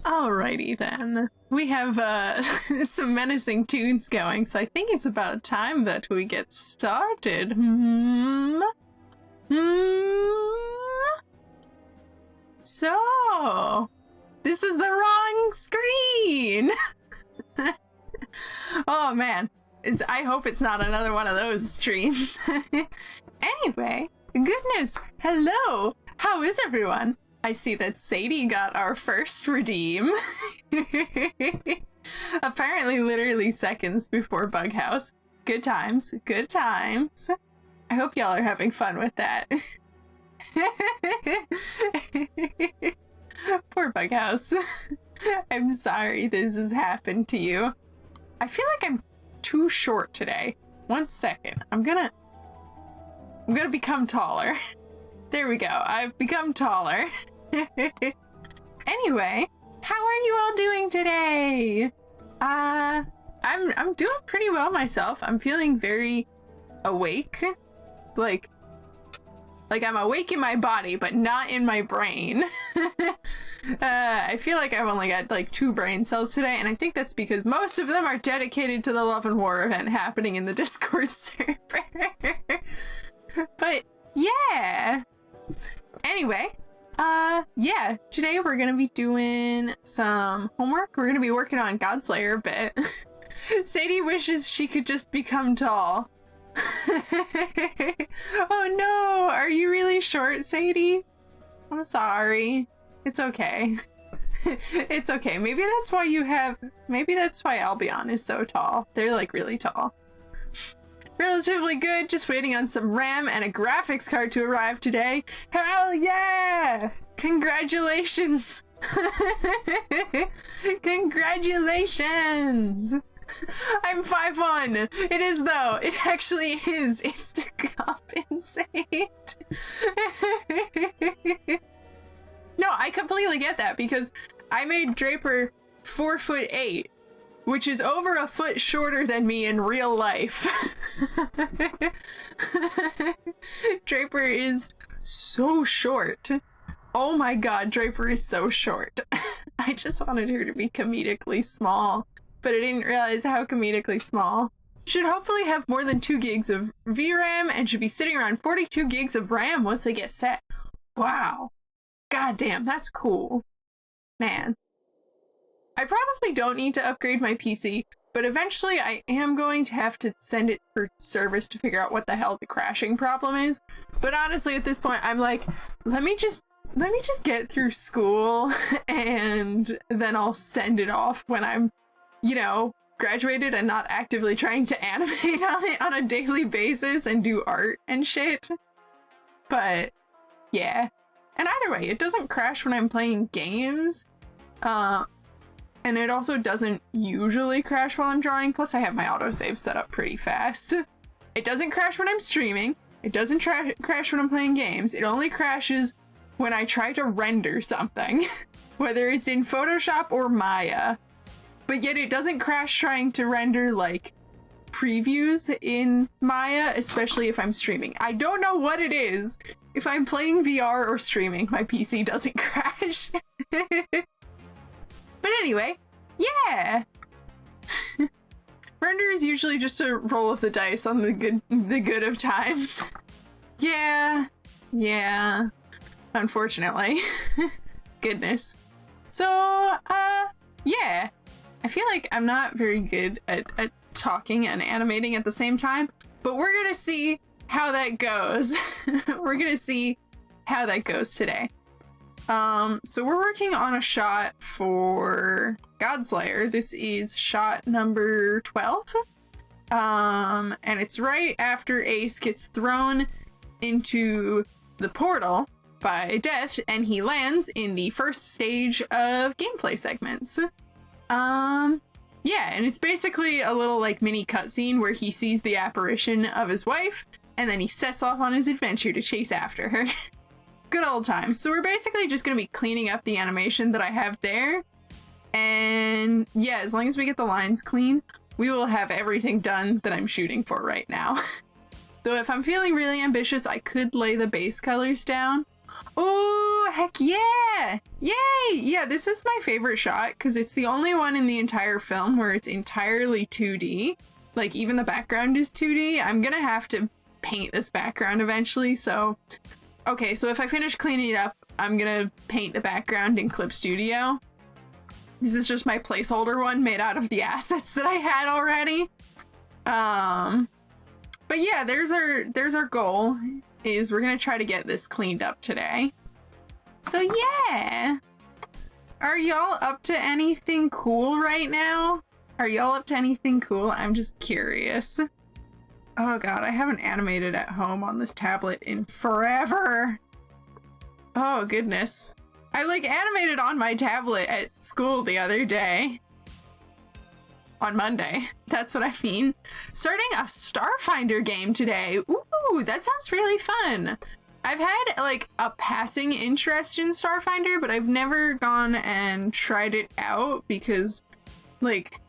Alrighty then. We have some menacing tunes going, so I think it's about time that we get started. So, this is the wrong screen! Oh man, I hope it's not another one of those streams. Anyway, good news! Hello! How is everyone? I see that Sadie got our first redeem. Apparently literally seconds before Bughouse. Good times, good times. I hope y'all are having fun with that. Poor Bughouse. I'm sorry this has happened to you. I feel like I'm too short today. 1 second. I'm gonna become taller. There we go. I've become taller. Anyway, how are you all doing today? I'm doing pretty well myself. I'm feeling very awake. Like I'm awake in my body, but not in my brain. I feel like I've only got like 2 brain cells today, and I think that's because most of them are dedicated to the Love and War event happening in the Discord server. But yeah. Anyway, yeah, today we're gonna be doing some homework. We're gonna be working on Godslayer a bit. Sadie wishes she could just become tall. Oh no, are you really short, Sadie? I'm sorry. It's okay. It's okay. Maybe that's why Albion is so tall. They're like really tall. Relatively good, just waiting on some RAM and a graphics card to arrive today. Hell yeah! Congratulations! Congratulations! I'm 5'1". It is though. It actually is. It's to compensate. No, I completely get that because I made Draper 4'8", which is over a foot shorter than me in real life. Draper is so short. Oh my god, Draper is so short. I just wanted her to be comedically small, but I didn't realize how comedically small. Should hopefully have more than 2 gigs of VRAM and should be sitting around 42 gigs of RAM once they get set. Wow. God damn, that's cool. Man. I probably don't need to upgrade my PC, but eventually I am going to have to send it for service to figure out what the hell the crashing problem is. But honestly, at this point, I'm like, let me just get through school and then I'll send it off when I'm, you know, graduated and not actively trying to animate on it on a daily basis and do art and shit. But yeah. And either way, it doesn't crash when I'm playing games. And it also doesn't usually crash while I'm drawing, plus I have my autosave set up pretty fast. It doesn't crash when I'm streaming, it doesn't crash when I'm playing games, it only crashes when I try to render something, whether it's in Photoshop or Maya. But yet it doesn't crash trying to render, like, previews in Maya, especially if I'm streaming. I don't know what it is. If I'm playing VR or streaming, my PC doesn't crash. But anyway, yeah! Render is usually just a roll of the dice on the good of times. Yeah. Unfortunately. Goodness. So, yeah. I feel like I'm not very good at talking and animating at the same time, but we're gonna see how that goes. We're gonna see how that goes today. So we're working on a shot for Godslayer. This is shot number 12. And it's right after Ace gets thrown into the portal by Death, and he lands in the first stage of gameplay segments. Yeah, and it's basically a little like mini cutscene where he sees the apparition of his wife, and then he sets off on his adventure to chase after her. Good old times. So we're basically just going to be cleaning up the animation that I have there. And yeah, as long as we get the lines clean, we will have everything done that I'm shooting for right now. Though if I'm feeling really ambitious, I could lay the base colors down Oh, heck yeah! Yay! Yeah, this is my favorite shot because it's the only one in the entire film where it's entirely 2D. Like, even the background is 2D. I'm gonna have to paint this background eventually, so... Okay, so if I finish cleaning it up, I'm gonna paint the background in Clip Studio. This is just my placeholder one made out of the assets that I had already. But yeah, there's our goal, is we're gonna try to get this cleaned up today. So yeah! Are y'all up to anything cool right now? Are y'all up to anything cool? I'm just curious. Oh god, I haven't animated at home on this tablet in forever! Oh goodness. I like animated on my tablet at school the other day. On Monday. That's what I mean. Starting a Starfinder game today. Ooh, that sounds really fun. I've had like a passing interest in Starfinder, but I've never gone and tried it out because like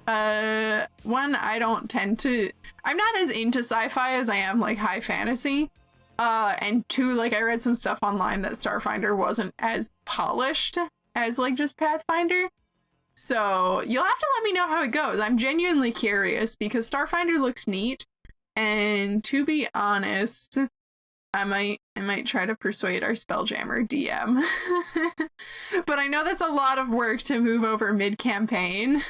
one, I don't tend to, I'm not as into sci-fi as I am like high fantasy. And two, like I read some stuff online that Starfinder wasn't as polished as like just Pathfinder. So you'll have to let me know how it goes. I'm genuinely curious because Starfinder looks neat, and to be honest, I might try to persuade our Spelljammer DM. But I know that's a lot of work to move over mid-campaign.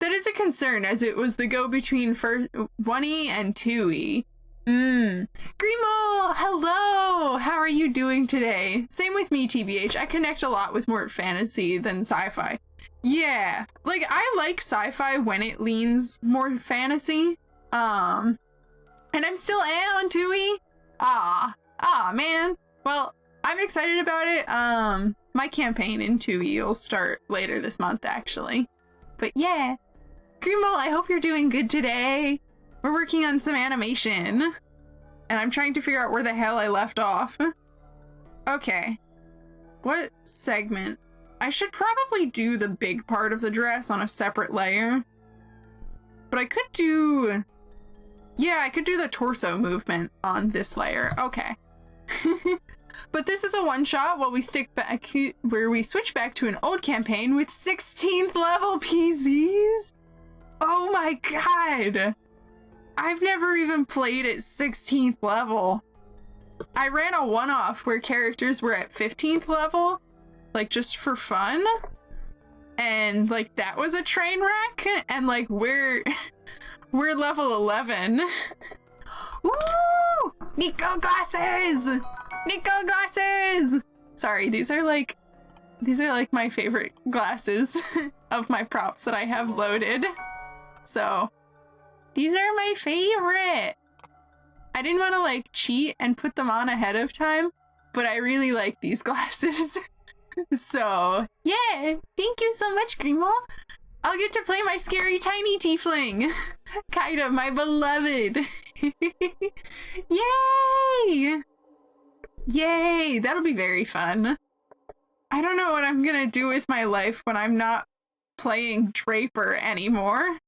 That is a concern, as it was the go-between for 1E and 2E. Grimo, hello! How are you doing today? Same with me, TBH. I connect a lot with more fantasy than sci-fi. Yeah, like I like sci-fi when it leans more fantasy. And I'm still on 2E. Man. Well, I'm excited about it. My campaign in 2E will start later this month, actually. But yeah, Grimo, I hope you're doing good today. We're working on some animation, and I'm trying to figure out where the hell I left off. Okay, what segment? I should probably do the big part of the dress on a separate layer, but I could do, yeah, I could do the torso movement on this layer. Okay. But this is a one-shot while we switch back to an old campaign with 16th level PZs. Oh my god! I've never even played at 16th level. I ran a one-off where characters were at 15th level, like just for fun, and like that was a train wreck, and like we're level 11. Ooh! Nico glasses! Nico glasses! Sorry, these are like my favorite glasses of my props that I have loaded. So, these are my favorite. I didn't want to like cheat and put them on ahead of time, but I really like these glasses. So, yeah, thank you so much, Grimo. I'll get to play my scary tiny tiefling. 𝐃𝐢𝐬𝐜𝐵, my beloved. Yay! Yay, that'll be very fun. I don't know what I'm gonna do with my life when I'm not playing Draper anymore.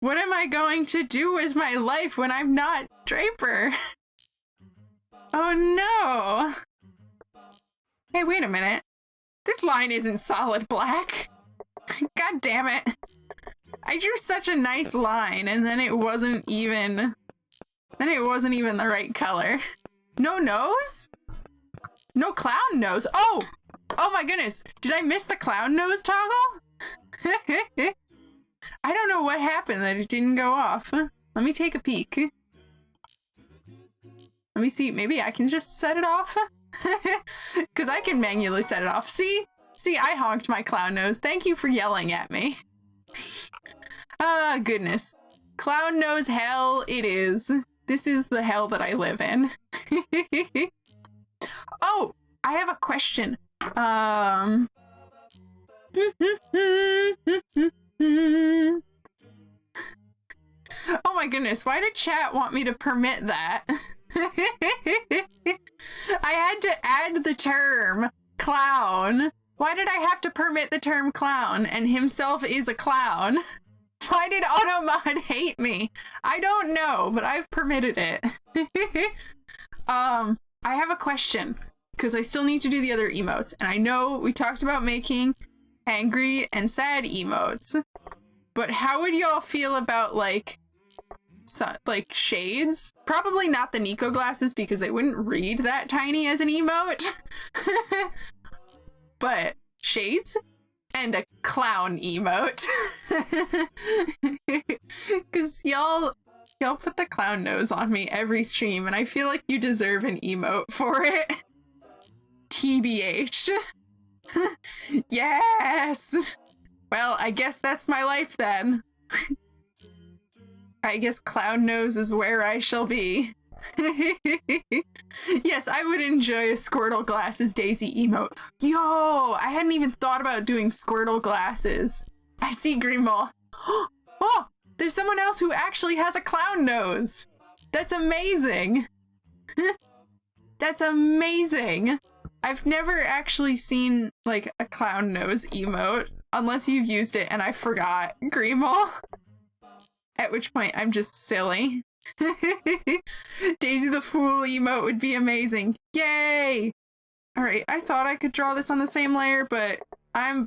What am I going to do with my life when I'm not Draper? Oh no! Hey, wait a minute. This line isn't solid black. God damn it. I drew such a nice line and then it wasn't even the right color. No nose? No clown nose. Oh! Oh my goodness. Did I miss the clown nose toggle? I don't know what happened that it didn't go off. Let me take a peek. Let me see. Maybe I can just set it off? Because I can manually set it off. See? See, I honked my clown nose. Thank you for yelling at me. Ah, goodness. Clown nose hell it is. This is the hell that I live in. Oh, I have a question. Oh my goodness, why did chat want me to permit that? I had to add the term clown. Why did I have to permit the term clown? And himself is a clown. Why did Automod hate me? I don't know, but I've permitted it. I have a question, because I still need to do the other emotes, and I know we talked about making angry and sad emotes, but how would y'all feel about, like shades? Probably not the 𝐂𝐤 glasses, because they wouldn't read that tiny as an emote. But shades and a clown emote. Because y'all put the clown nose on me every stream, and I feel like you deserve an emote for it. TBH. Yes! Well, I guess that's my life then. I guess clown nose is where I shall be. Yes, I would enjoy a Squirtle glasses Daisy emote. Yo! I hadn't even thought about doing Squirtle glasses. I see 𝐷𝐲𝐻. Oh! There's someone else who actually has a clown nose! That's amazing! That's amazing! I've never actually seen, like, a clown nose emote, unless you've used it and I forgot, 𝐷𝐲𝐻. At which point, I'm just silly. Daisy the Fool emote would be amazing. Yay! Alright, I thought I could draw this on the same layer, but I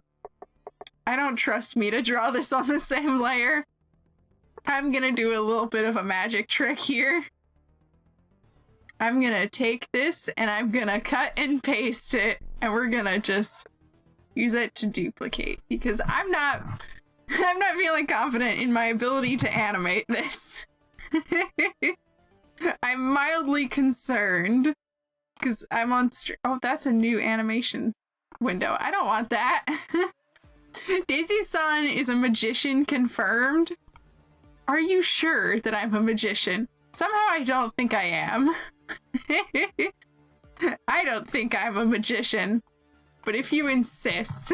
don't trust me to draw this on the same layer. I'm gonna do a little bit of a magic trick here. I'm gonna take this and I'm gonna cut and paste it, and we're gonna just use it to duplicate, because I'm not feeling confident in my ability to animate this. I'm mildly concerned because I'm on oh, that's a new animation window. I don't want that. Daisy-san is a magician confirmed. Are you sure that I'm a magician? Somehow I don't think I am. I don't think I'm a magician, but if you insist.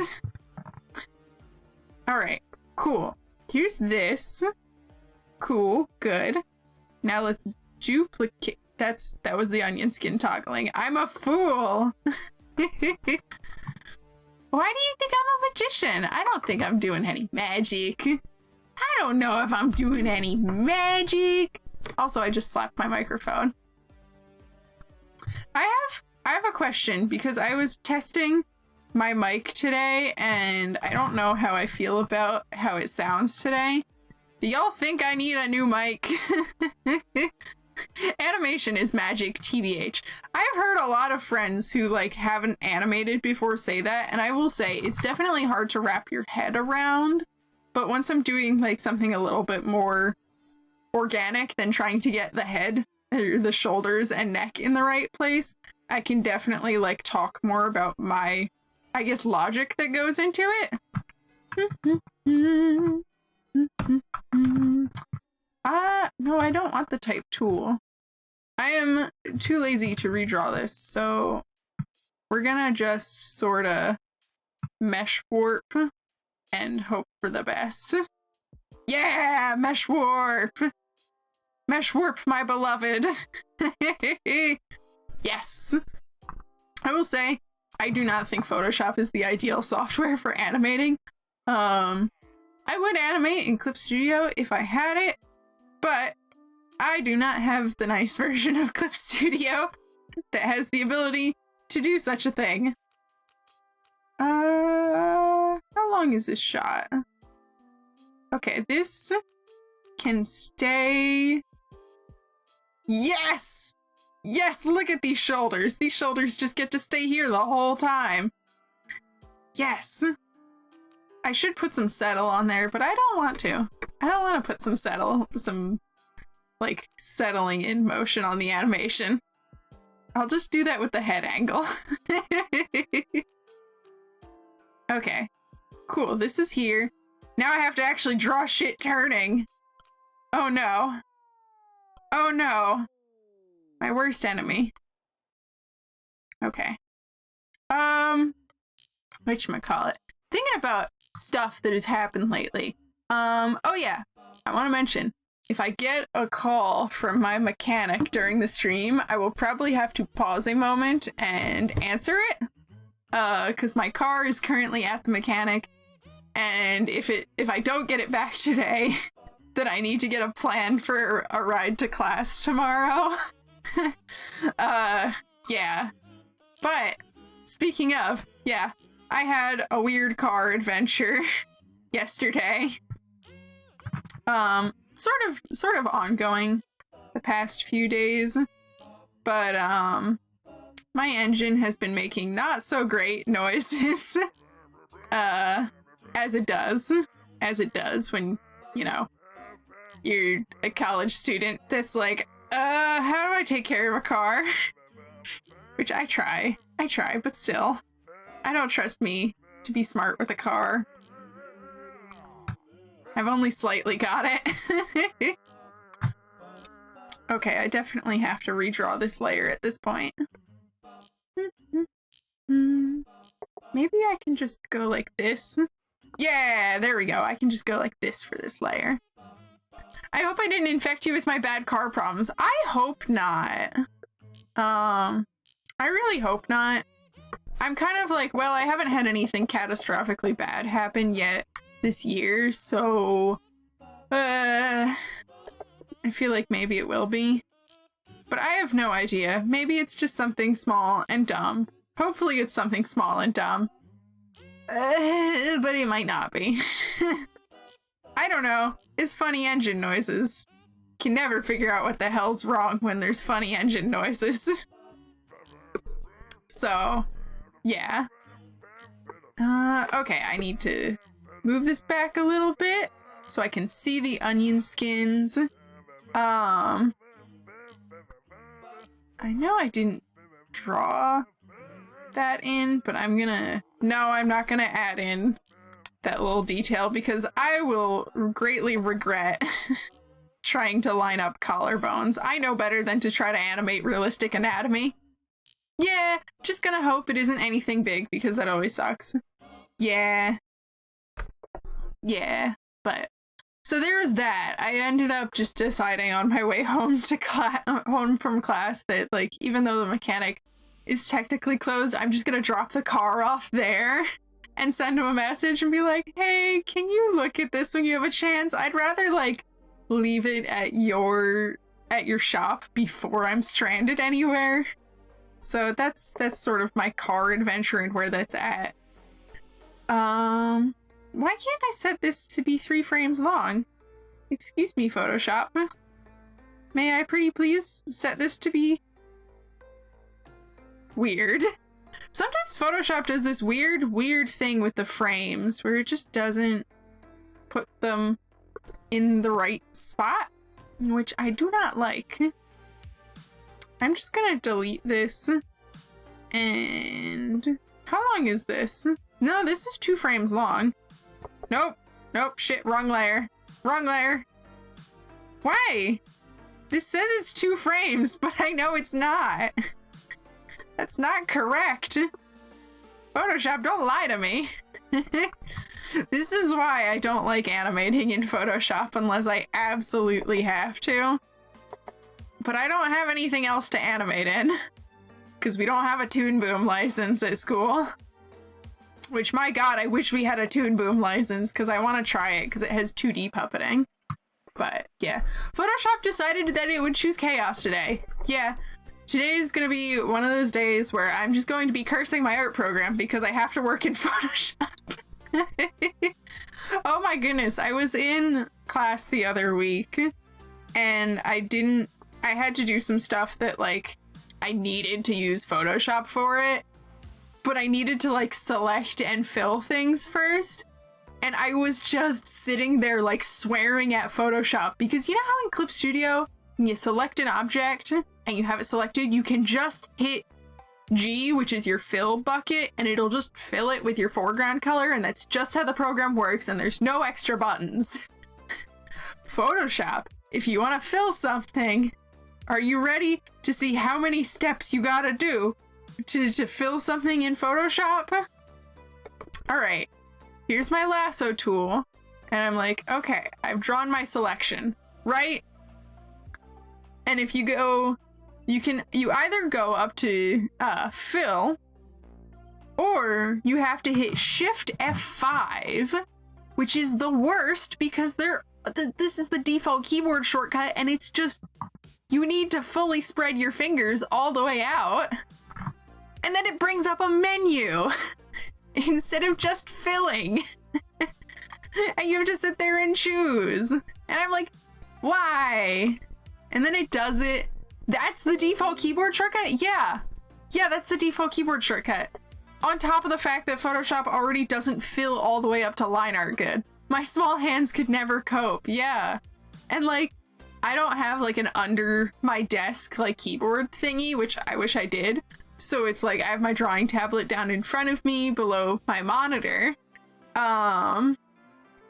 Alright, cool. Here's this. Cool, good. Now let's duplicate. That was the onion skin toggling. I'm a fool! Why do you think I'm a magician? I don't think I'm doing any magic. I don't know if I'm doing any magic. Also, I just slapped my microphone. I have a question, because I was testing my mic today and I don't know how I feel about how it sounds today. Do y'all think I need a new mic? Animation is magic, TBH. I've heard a lot of friends who like haven't animated before say that, and I will say it's definitely hard to wrap your head around, but once I'm doing like something a little bit more organic than trying to get the head, or the shoulders and neck in the right place, I can definitely like talk more about my, I guess, logic that goes into it. No, I don't want the type tool. I am too lazy to redraw this, so we're gonna just sort of mesh warp and hope for the best. Yeah, mesh warp! Mesh warp, my beloved! Yes! I will say, I do not think Photoshop is the ideal software for animating. I would animate in Clip Studio if I had it, but I do not have the nice version of Clip Studio that has the ability to do such a thing. How long is this shot? Okay, this can stay. Yes! Yes, look at these shoulders. These shoulders just get to stay here the whole time. Yes. I should put some settle on there, but I don't want to. I don't want to put some like settling in motion on the animation. I'll just do that with the head angle. Okay, cool. This is here. Now I have to actually draw shit turning. Oh no. Oh no. My worst enemy. Okay. Whatchamacallit. Thinking about stuff that has happened lately. Oh yeah. I want to mention, if I get a call from my mechanic during the stream, I will probably have to pause a moment and answer it. Because my car is currently at the mechanic, and if I don't get it back today, then I need to get a plan for a ride to class tomorrow. Yeah. But speaking of, yeah, I had a weird car adventure yesterday. Sort of ongoing the past few days. But my engine has been making not so great noises. As it does when, you know, you're a college student that's like, how do I take care of a car? Which I try, but still, I don't trust me to be smart with a car. I've only slightly got it. Okay, I definitely have to redraw this layer at this point. Maybe I can just go like this. Yeah, there we go. I can just go like this for this layer. I hope I didn't infect you with my bad car problems. I hope not. I really hope not. I'm kind of like, well, I haven't had anything catastrophically bad happen yet this year, so I feel like maybe it will be. But I have no idea. Maybe it's just something small and dumb. Hopefully it's something small and dumb. But it might not be. I don't know. It's funny engine noises. Can never figure out what the hell's wrong when there's funny engine noises. So, yeah. Okay, I need to move this back a little bit so I can see the onion skins. I know I didn't draw that in, but I'm not gonna add in that little detail because I will greatly regret trying to line up collarbones. I know better than to try to animate realistic anatomy. Yeah, just gonna hope it isn't anything big because that always sucks. Yeah. Yeah, but so there's that. I ended up just deciding on my way home to home from class that, like, even though the mechanic is technically closed, I'm just gonna drop the car off there and send him a message and be like, hey, can you look at this when you have a chance? I'd rather, like, leave it at your shop before I'm stranded anywhere. So that's sort of my car adventure and where that's at. Why can't I set this to be 3 frames long? Excuse me, Photoshop. May I pretty please set this to be weird? Sometimes Photoshop does this weird thing with the frames where it just doesn't put them in the right spot, which I do not like. I'm just gonna delete this. And how long is this? No, this is 2 frames long. Nope. Nope. Shit. Wrong layer. Wrong layer. Why? This says it's 2 frames, but I know it's not. That's not correct. Photoshop, don't lie to me. This is why I don't like animating in Photoshop unless I absolutely have to. But I don't have anything else to animate in. Because we don't have a Toon Boom license at school. Which, my god, I wish we had a Toon Boom license because I want to try it because it has 2D puppeting. But, yeah. Photoshop decided that it would choose chaos today. Yeah. Today is going to be one of those days where I'm just going to be cursing my art program because I have to work in Photoshop. Oh my goodness. I was in class the other week and I had to do some stuff that, like, I needed to use Photoshop for it. But I needed to, like, select and fill things first. And I was just sitting there, like, swearing at Photoshop. Because you know how in Clip Studio, when you select an object and you have it selected, you can just hit G, which is your fill bucket, and it'll just fill it with your foreground color. And that's just how the program works, and there's no extra buttons. Photoshop, if you want to fill something, are you ready to see how many steps you gotta do to fill something in Photoshop? Alright, here's my lasso tool, and I'm like, okay, I've drawn my selection, right? And if you go, you either go up to fill, or you have to hit Shift F5, which is the worst because this is the default keyboard shortcut, and it's just, you need to fully spread your fingers all the way out. And then it brings up a menu instead of just filling. And you have to sit there and choose. And I'm like, why? And then it does it. That's the default keyboard shortcut? Yeah. Yeah, that's the default keyboard shortcut. On top of the fact that Photoshop already doesn't fill all the way up to line art good. My small hands could never cope. Yeah. And like, I don't have like an under my desk like keyboard thingy, which I wish I did. So it's like I have my drawing tablet down in front of me below my monitor. And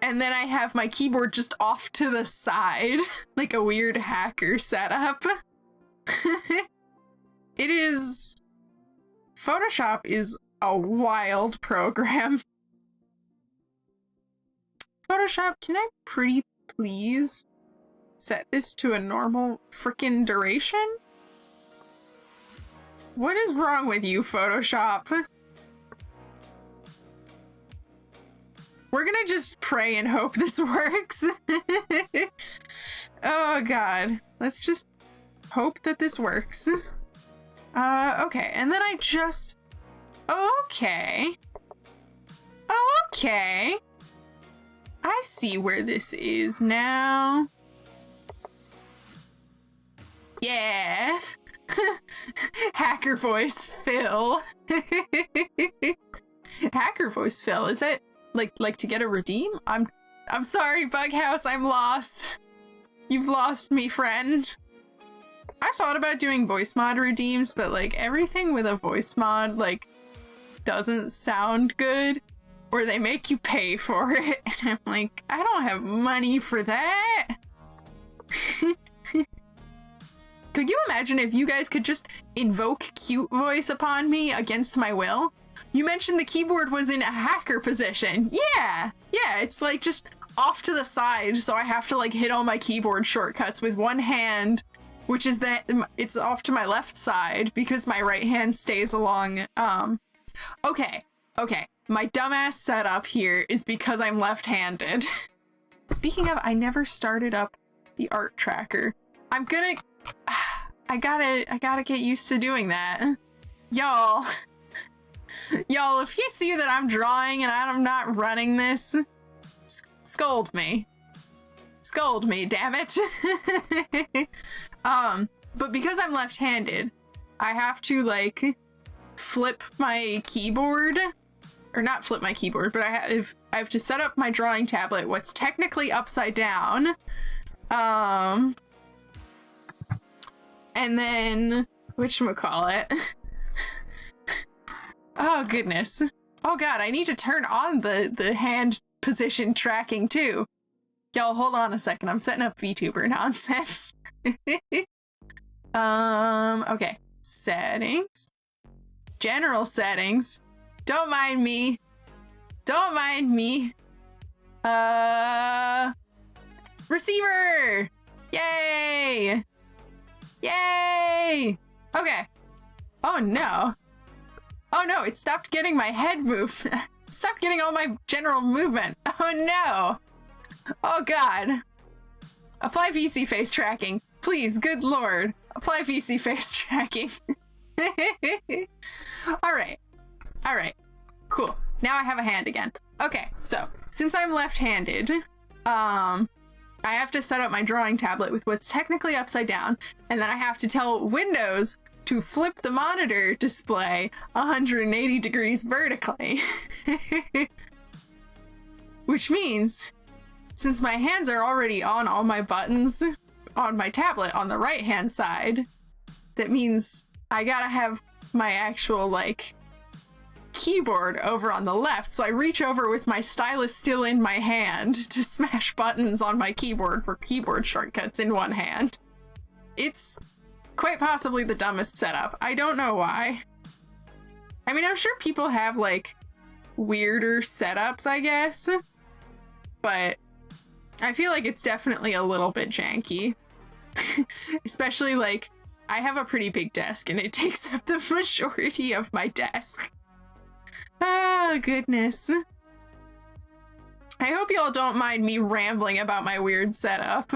then I have my keyboard just off to the side, like a weird hacker setup. It is... Photoshop is a wild program. Photoshop, can I pretty please set this to a normal frickin' duration? What is wrong with you, Photoshop? We're gonna just pray and hope this works. Oh god. Let's just hope that this works. Okay, and then I just... Okay. Okay. I see where this is now. Yeah. Hacker voice Phil. Hacker voice Phil, is that like to get a redeem? I'm sorry, Bughouse, I'm lost. You've lost me, friend. I thought about doing voice mod redeems, but like everything with a voice mod like doesn't sound good, or they make you pay for it, and I'm like, I don't have money for that. Could you imagine if you guys could just invoke cute voice upon me against my will? You mentioned the keyboard was in a hacker position. Yeah, it's like just off to the side, so I have to like hit all my keyboard shortcuts with one hand, which is that it's off to my left side because my right hand stays along. Okay, my dumbass setup here is because I'm left-handed. Speaking of, I never started up the art tracker. I gotta get used to doing that. Y'all, if you see that I'm drawing and I'm not running this, scold me. Scold me, damn it. But because I'm left-handed, I have to like flip my keyboard, or not flip my keyboard, but I have to set up my drawing tablet, what's technically upside down. And then, whatchamacallit? Oh goodness. Oh god, I need to turn on the hand position tracking too. Y'all, hold on a second. I'm setting up VTuber nonsense. Okay. Settings. General settings. Don't mind me. Don't mind me. Receiver! Yay! Yay! Okay. Oh no. Oh no, it stopped getting my head move. Stopped getting all my general movement. Oh no. Oh god. Apply VC face tracking. Please, good lord. Apply VC face tracking. Alright. Alright. Cool. Now I have a hand again. Okay, so, since I'm left-handed, I have to set up my drawing tablet with what's technically upside down, and then I have to tell Windows to flip the monitor display 180 degrees vertically. Which means, since my hands are already on all my buttons on my tablet on the right-hand side, that means I gotta have my actual, like, keyboard over on the left, so I reach over with my stylus still in my hand to smash buttons on my keyboard for keyboard shortcuts in one hand. It's quite possibly the dumbest setup. I don't know why. I mean, I'm sure people have, like, weirder setups, I guess, but I feel like it's definitely a little bit janky. Especially, like, I have a pretty big desk and it takes up the majority of my desk. Oh, goodness. I hope y'all don't mind me rambling about my weird setup.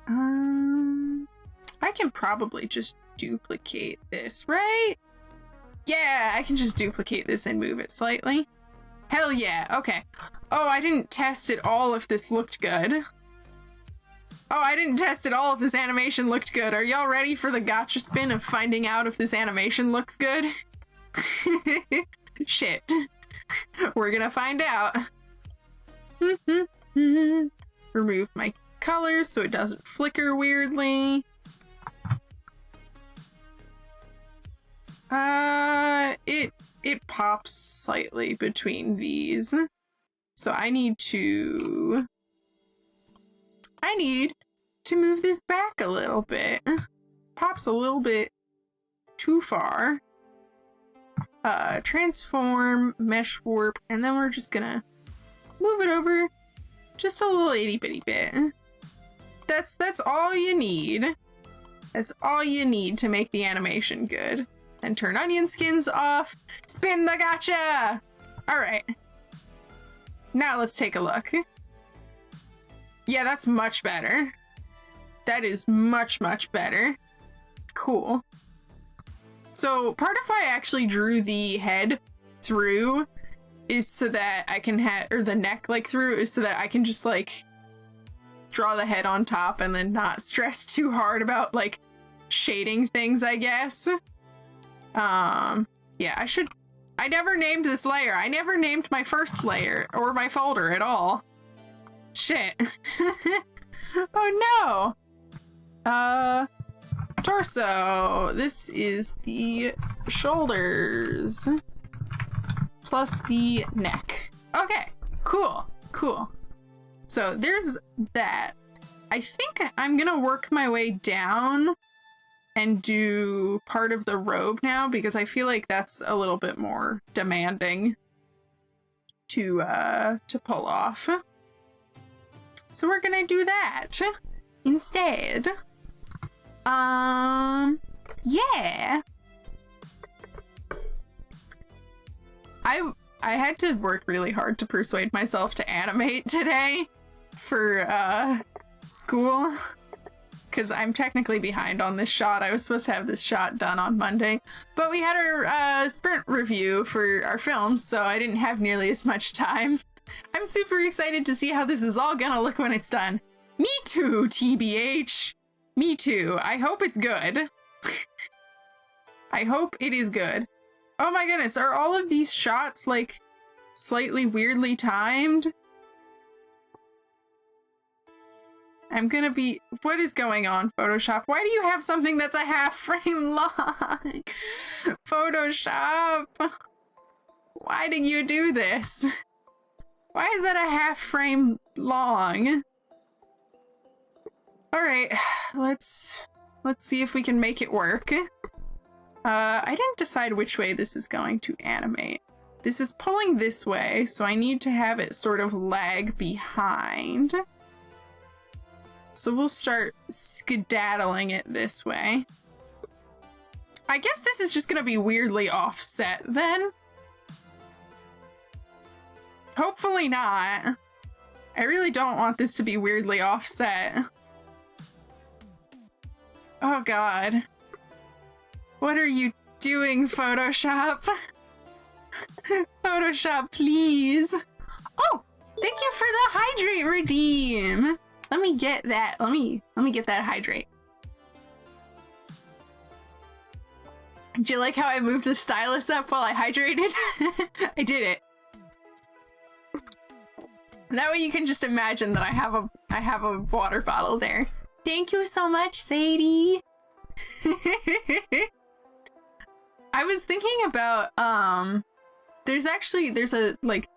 I can probably just duplicate this, right? Yeah, I can just duplicate this and move it slightly. Hell yeah, okay. Oh, I didn't test at all if this looked good. Oh, I didn't test at all if this animation looked good. Are y'all ready for the gotcha spin of finding out if this animation looks good? Shit. We're gonna find out. Remove my colors so it doesn't flicker weirdly. It pops slightly between these. So I need to move this back a little bit. Pops a little bit too far. Transform, mesh warp, and then we're just gonna move it over just a little itty bitty bit. That's all you need. That's all you need to make the animation good. And turn onion skins off. Spin the gotcha! Alright. Now let's take a look. Yeah, that's much better. That is much, much better. Cool. So part of why I actually drew the head through is so that I can or the neck like through is so that I can just like draw the head on top and then not stress too hard about like shading things, I guess. Yeah, I never named this layer. I never named my first layer or my folder at all. Shit. Oh no. Torso. This is the shoulders plus the neck. Okay, cool, cool. So there's that. I think I'm gonna work my way down and do part of the robe now because I feel like that's a little bit more demanding to pull off. So we're gonna do that instead. Yeah. I had to work really hard to persuade myself to animate today for school. Because I'm technically behind on this shot. I was supposed to have this shot done on Monday. But we had our sprint review for our films, so I didn't have nearly as much time. I'm super excited to see how this is all gonna look when it's done. Me too, TBH. Me too. I hope it's good. I hope it is good. Oh my goodness, are all of these shots, like, slightly weirdly timed? I'm gonna be... What is going on, Photoshop? Why do you have something that's a half frame long? Photoshop! Why did you do this? Why is that a half frame long? Alright, let's see if we can make it work. I didn't decide which way this is going to animate. This is pulling this way, so I need to have it sort of lag behind. So we'll start skedaddling it this way. I guess this is just gonna be weirdly offset then. Hopefully not. I really don't want this to be weirdly offset. Oh god. What are you doing, Photoshop? Photoshop, please. Oh, thank you for the hydrate redeem. Let me get that. Let me get that hydrate. Do you like how I moved the stylus up while I hydrated? I did it. That way you can just imagine that I have a water bottle there. Thank you so much, Sadie. I was thinking about there's a like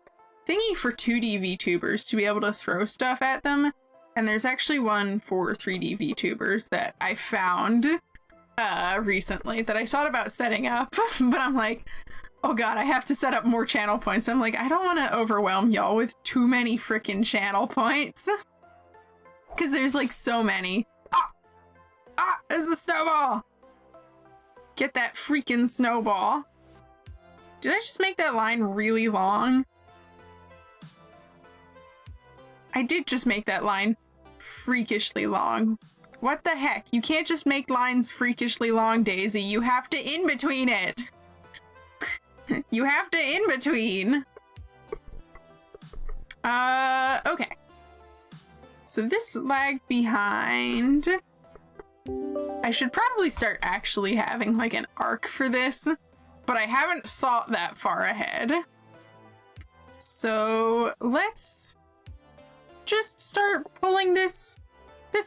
thingy for 2D VTubers to be able to throw stuff at them, and there's actually one for 3D VTubers that I found recently that I thought about setting up, but I'm like, oh god, I have to set up more channel points. I'm like, I don't want to overwhelm y'all with too many freaking channel points. Because there's like so many. Ah, there's a snowball. Get that freaking snowball. Did I just make that line really long? I did just make that line freakishly long. What the heck? You can't just make lines freakishly long, Daisy. You have to in between it. You have to in between. Okay. So this lag behind. I should probably start actually having like an arc for this, but I haven't thought that far ahead. So let's just start pulling this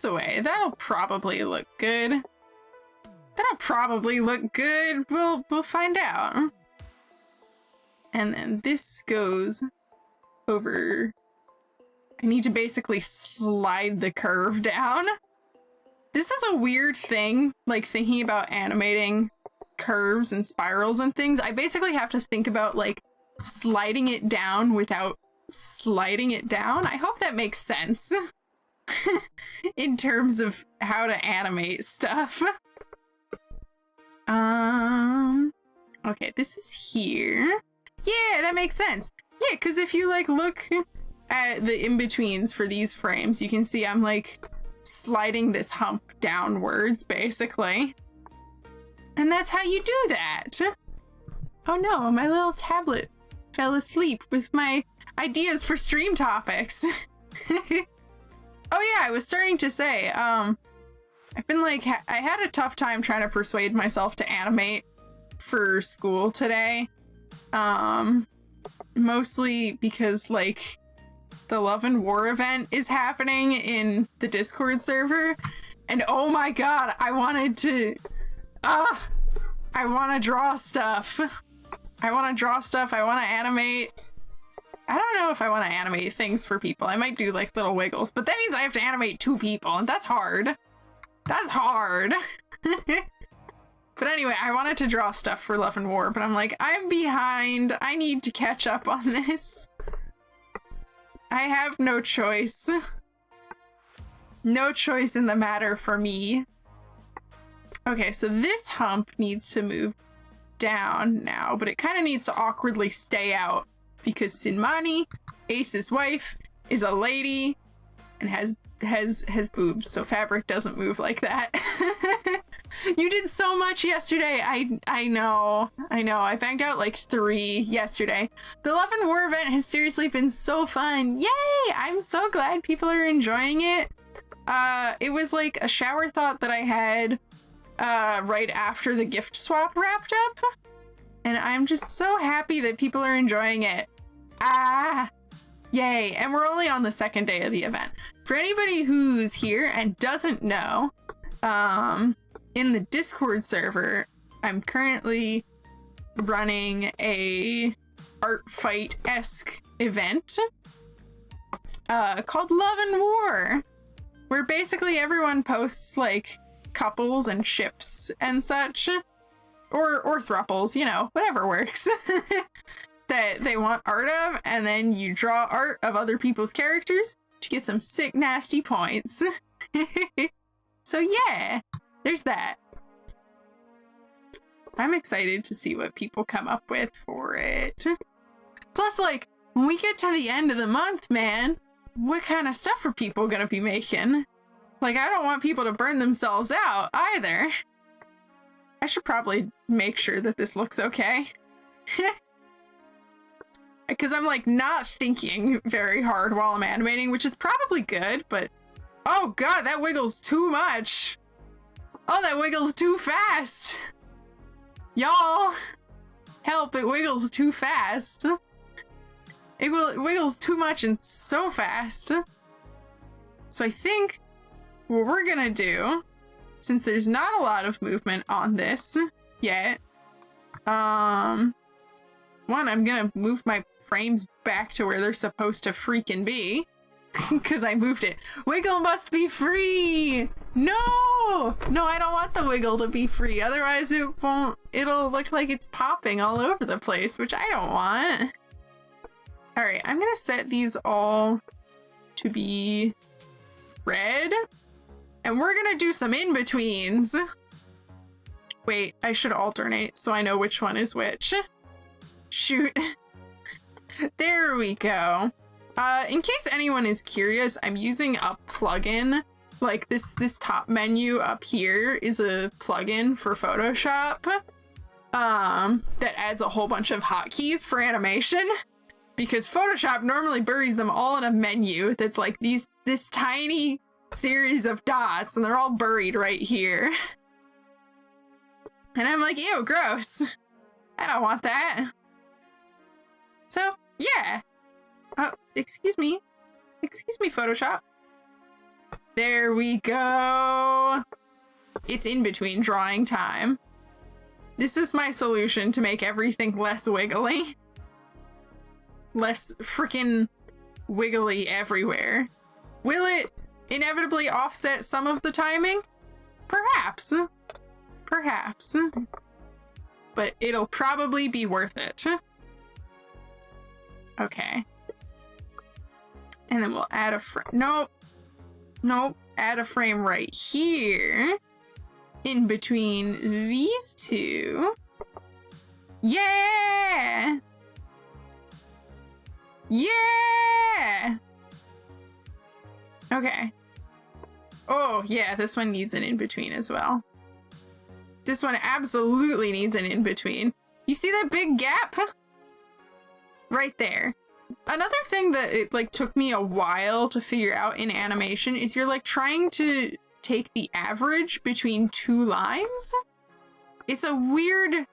away. That'll probably look good. That'll probably look good. We'll find out. And then this goes over. I need to basically slide the curve down. This is a weird thing, like thinking about animating curves and spirals and things. I basically have to think about like sliding it down without sliding it down. I hope that makes sense in terms of how to animate stuff. Okay, this is here. Yeah, that makes sense. Yeah, because if you like look at the in-betweens for these frames, you can see I'm like sliding this hump downwards, basically. And that's how you do that. Oh no, my little tablet fell asleep with my ideas for stream topics. Oh yeah, I was starting to say, I've been like, I had a tough time trying to persuade myself to animate for school today. Mostly because like the Love and War event is happening in the Discord server, and oh my god, I wanted to, I want to draw stuff. I want to draw stuff, I want to animate. I don't know if I want to animate things for people. I might do like little wiggles, but that means I have to animate 2 people, and that's hard. That's hard. But anyway, I wanted to draw stuff for Love and War, but I'm like, I'm behind. I need to catch up on this. I have no choice. No choice in the matter for me. Okay, so this hump needs to move down now, but it kind of needs to awkwardly stay out because Sinmani, Ace's wife, is a lady and has boobs, so fabric doesn't move like that. You did so much yesterday. I know. I banged out like 3 yesterday. The Love and War event has seriously been so fun. Yay! I'm so glad people are enjoying it. It was like a shower thought that I had right after the gift swap wrapped up. And I'm just so happy that people are enjoying it. Yay. And we're only on the 2nd day of the event. For anybody who's here and doesn't know, in the Discord server, I'm currently running a art fight-esque event called Love and War, where basically everyone posts like couples and ships and such, or thruples, you know, whatever works, that they want art of, and then you draw art of other people's characters to get some sick nasty points. So yeah, there's that. I'm excited to see what people come up with for it. Plus, like, when we get to the end of the month, man, what kind of stuff are people gonna be making? Like, I don't want people to burn themselves out either. I should probably make sure that this looks okay. Because I'm like not thinking very hard while I'm animating, which is probably good, but oh god, that wiggles too much. Oh, that wiggles too fast. Y'all, help, it wiggles too fast. It wiggles too much and so fast. So I think what we're gonna do, since there's not a lot of movement on this yet, one, I'm gonna move my frames back to where they're supposed to freaking be. Because I moved it. Wiggle must be free! No! No, I don't want the wiggle to be free. Otherwise it'll look like it's popping all over the place, which I don't want. Alright, I'm gonna set these all to be red. And we're gonna do some in-betweens. Wait, I should alternate so I know which one is which. Shoot. There we go. In case anyone is curious, I'm using a plugin like this top menu up here is a plugin for Photoshop that adds a whole bunch of hotkeys for animation, because Photoshop normally buries them all in a menu that's like this tiny series of dots, and they're all buried right here. And I'm like, ew, gross. I don't want that. So, yeah. Excuse me, Photoshop. There we go. It's in between drawing time. This is my solution to make everything less wiggly. Less freaking wiggly everywhere. Will it inevitably offset some of the timing? Perhaps. Perhaps. But it'll probably be worth it. Okay. And then we'll add a frame. Nope. Nope. Add a frame right here. In between these two. Yeah! Yeah! Okay. Oh, yeah, this one needs an in-between as well. This one absolutely needs an in-between. You see that big gap? Right there. Another thing that it like took me a while to figure out in animation is you're like trying to take the average between two lines. It's a weird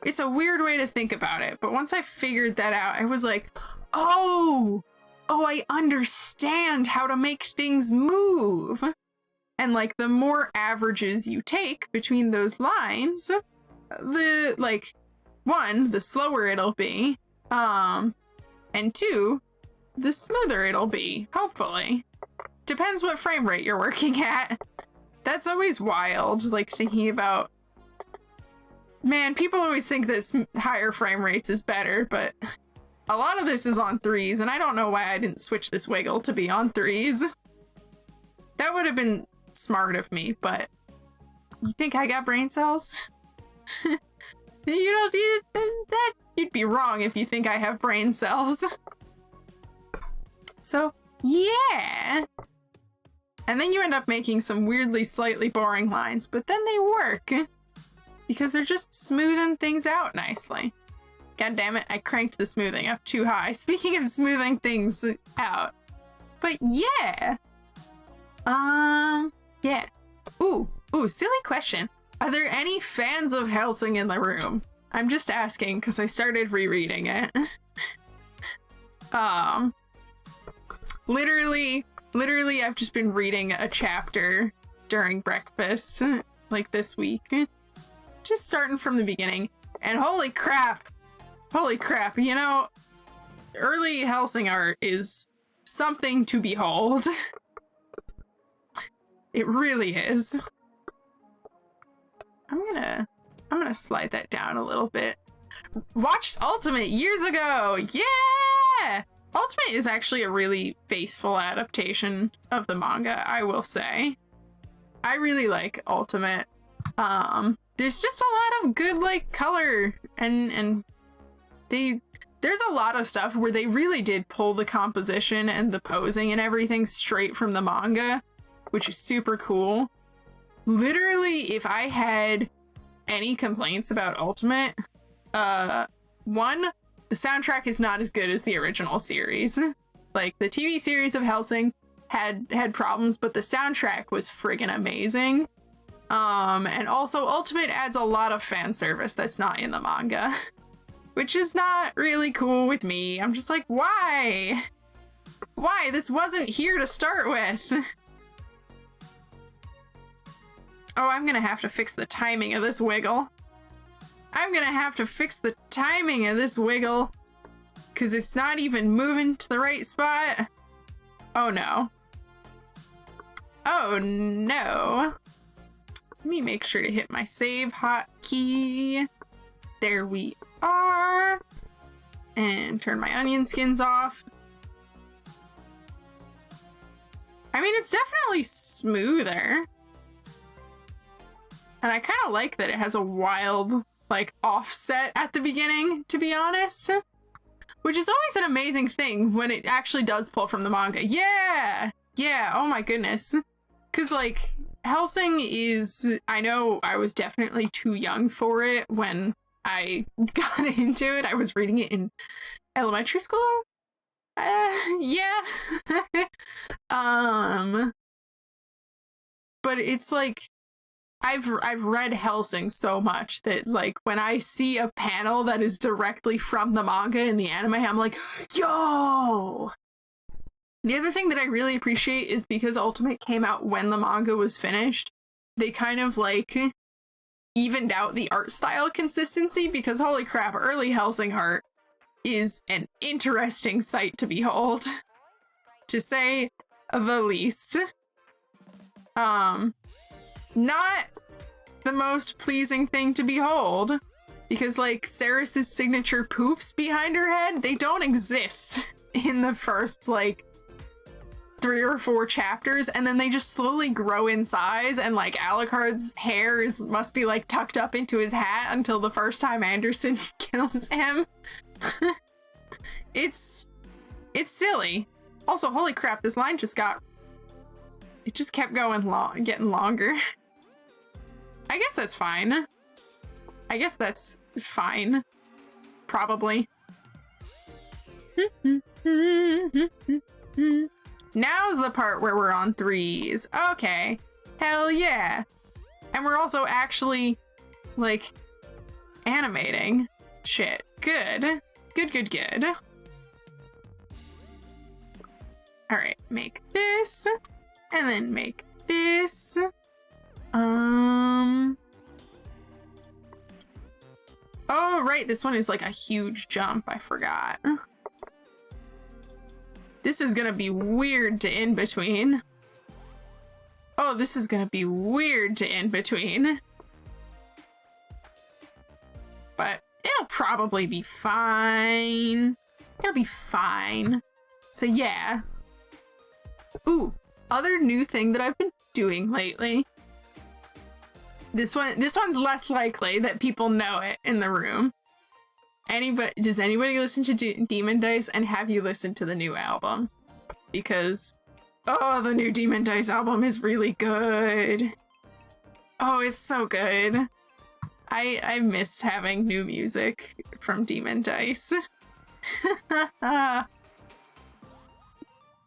way to think about it, but once I figured that out, I was like, oh, I understand how to make things move. And like the more averages you take between those lines, the like one, the slower it'll be, and two, the smoother it'll be, hopefully. Depends what frame rate you're working at. That's always wild, like thinking about, man, people always think that higher frame rates is better, but a lot of this is on 3s, and I don't know why I didn't switch this wiggle to be on 3s. That would have been smart of me, but you think I got brain cells? You'd be wrong if you think I have brain cells. So, yeah. And then you end up making some weirdly slightly boring lines, but then they work. Because they're just smoothing things out nicely. God damn it, I cranked the smoothing up too high. Speaking of smoothing things out. But yeah. Yeah. Ooh, silly question. Are there any fans of 𝐿𝐤 in the room? I'm just asking because I started rereading it. Literally, I've just been reading a chapter during breakfast, like this week. Just starting from the beginning. And holy crap, you know, early 𝐿𝐤 art is something to behold. It really is. I'm gonna slide that down a little bit. Watched Ultimate years ago! Yeah! Ultimate is actually a really faithful adaptation of the manga, I will say. I really like Ultimate. There's just a lot of good, like, color, and there's a lot of stuff where they really did pull the composition and the posing and everything straight from the manga, which is super cool. Literally, if I had any complaints about Ultimate, one, the soundtrack is not as good as the original series. Like, the TV series of 𝐿𝐤 had problems, but the soundtrack was friggin' amazing. And also Ultimate adds a lot of fan service that's not in the manga, which is not really cool with me. I'm just like, why? Why? This wasn't here to start with. Oh, I'm gonna have to fix the timing of this wiggle. Because it's not even moving to the right spot. Oh no. Oh no. Let me make sure to hit my save hotkey. There we are. And turn my onion skins off. I mean, it's definitely smoother. And I kind of like that it has a wild, like, offset at the beginning, to be honest. Which is always an amazing thing when it actually does pull from the manga. Yeah! Yeah, oh my goodness. Because, like, ∏ is, I know I was definitely too young for it when I got into it. I was reading it in elementary school. Yeah. But it's like, I've read ∏ so much that, like, when I see a panel that is directly from the manga in the anime, I'm like, yo! The other thing that I really appreciate is because Ultimate came out when the manga was finished, they kind of, like, evened out the art style consistency, because holy crap, early ∏ art is an interesting sight to behold, to say the least. Not the most pleasing thing to behold, because, like, Ceres's signature poofs behind her head, they don't exist in the first, like, 3 or 4 chapters, and then they just slowly grow in size, and, like, Alucard's hair must be, like, tucked up into his hat until the first time Anderson kills him. It's silly. Also, holy crap, this line just kept going getting longer. I guess that's fine. I guess that's fine. Probably. Now's the part where we're on 3s. Okay. Hell yeah. And we're also actually, like, animating shit. Good. Good. Alright, make this. And then make this. Oh, right, this one is like a huge jump. I forgot. This is gonna be weird to in between. Oh, this is gonna be weird to in between. But it'll probably be fine. It'll be fine. So yeah. Ooh, other new thing that I've been doing lately. This one's less likely that people know it in the room. Does anybody listen to Demon Dice, and have you listened to the new album? Because, oh, the new Demon Dice album is really good. Oh, it's so good. I missed having new music from Demon Dice. For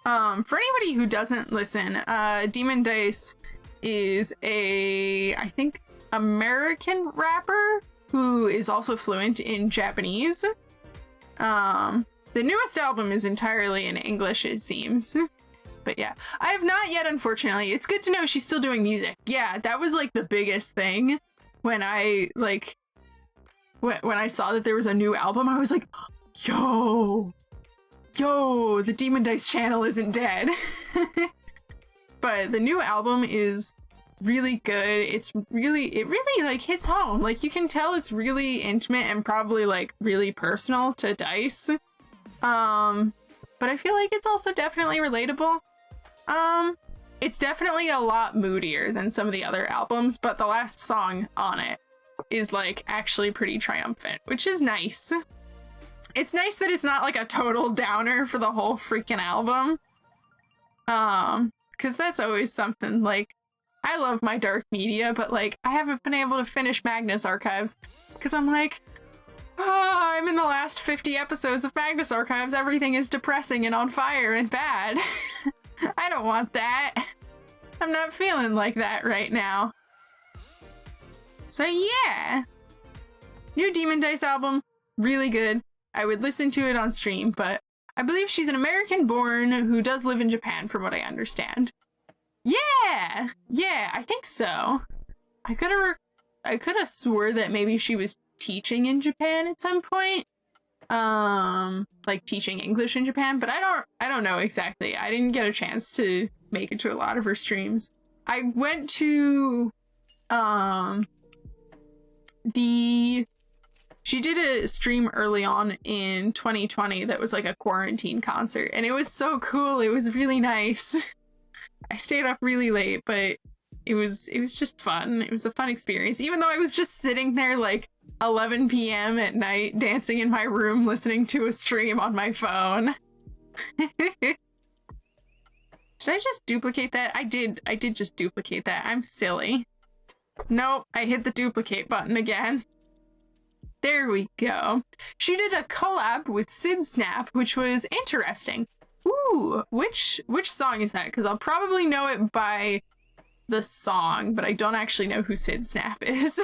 anybody who doesn't listen, Demon Dice is I think, American rapper who is also fluent in Japanese. The newest album is entirely in English, it seems. But yeah, I have not yet, unfortunately. It's good to know she's still doing music. Yeah, that was like the biggest thing when I, like, when I saw that there was a new album. I was like, yo, the Demon Dice channel isn't dead. But the new album is really good. It really like hits home. Like, you can tell it's really intimate and probably like really personal to Dice. But I feel like it's also definitely relatable. It's definitely a lot moodier than some of the other albums, but the last song on it is like actually pretty triumphant, which is nice. It's nice that it's not like a total downer for the whole freaking album. Because that's always something. Like, I love my dark media, but like, I haven't been able to finish Magnus Archives because I'm like, oh, I'm in the last 50 episodes of Magnus Archives. Everything is depressing and on fire and bad. I don't want that. I'm not feeling like that right now. So yeah. New Demon Dice album, really good. I would listen to it on stream, but I believe she's an American-born who does live in Japan, from what I understand. Yeah, I think so. I could have swore that maybe she was teaching in Japan at some point, like teaching English in Japan, but I don't know exactly. I didn't get a chance to make it to a lot of her streams. I went to she did a stream early on in 2020 that was like a quarantine concert, and it was so cool. It was really nice. I stayed up really late, but it was just fun. It was a fun experience, even though I was just sitting there like 11 p.m. at night, dancing in my room, listening to a stream on my phone. Did I just duplicate that? I did just duplicate that. I'm silly. Nope, I hit the duplicate button again. There we go. She did a collab with 𝐶𝐷, which was interesting. Ooh, which song is that? Because I'll probably know it by the song, but I don't actually know who 𝐶𝐷 is.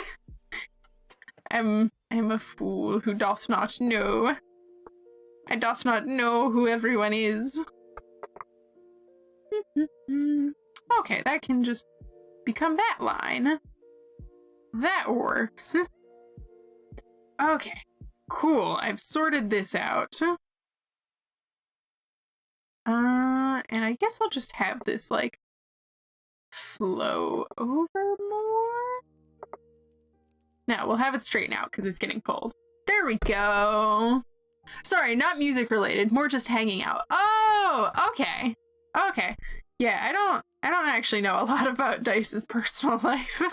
I'm a fool who doth not know. I doth not know who everyone is. Okay, that can just become that line. That works. Okay, cool. I've sorted this out. And I guess I'll just have this, like, flow over more. No, we'll have it straighten out because it's getting pulled. There we go. Sorry, not music related, more just hanging out. Oh, okay. Okay. Yeah, I don't actually know a lot about Dice's personal life.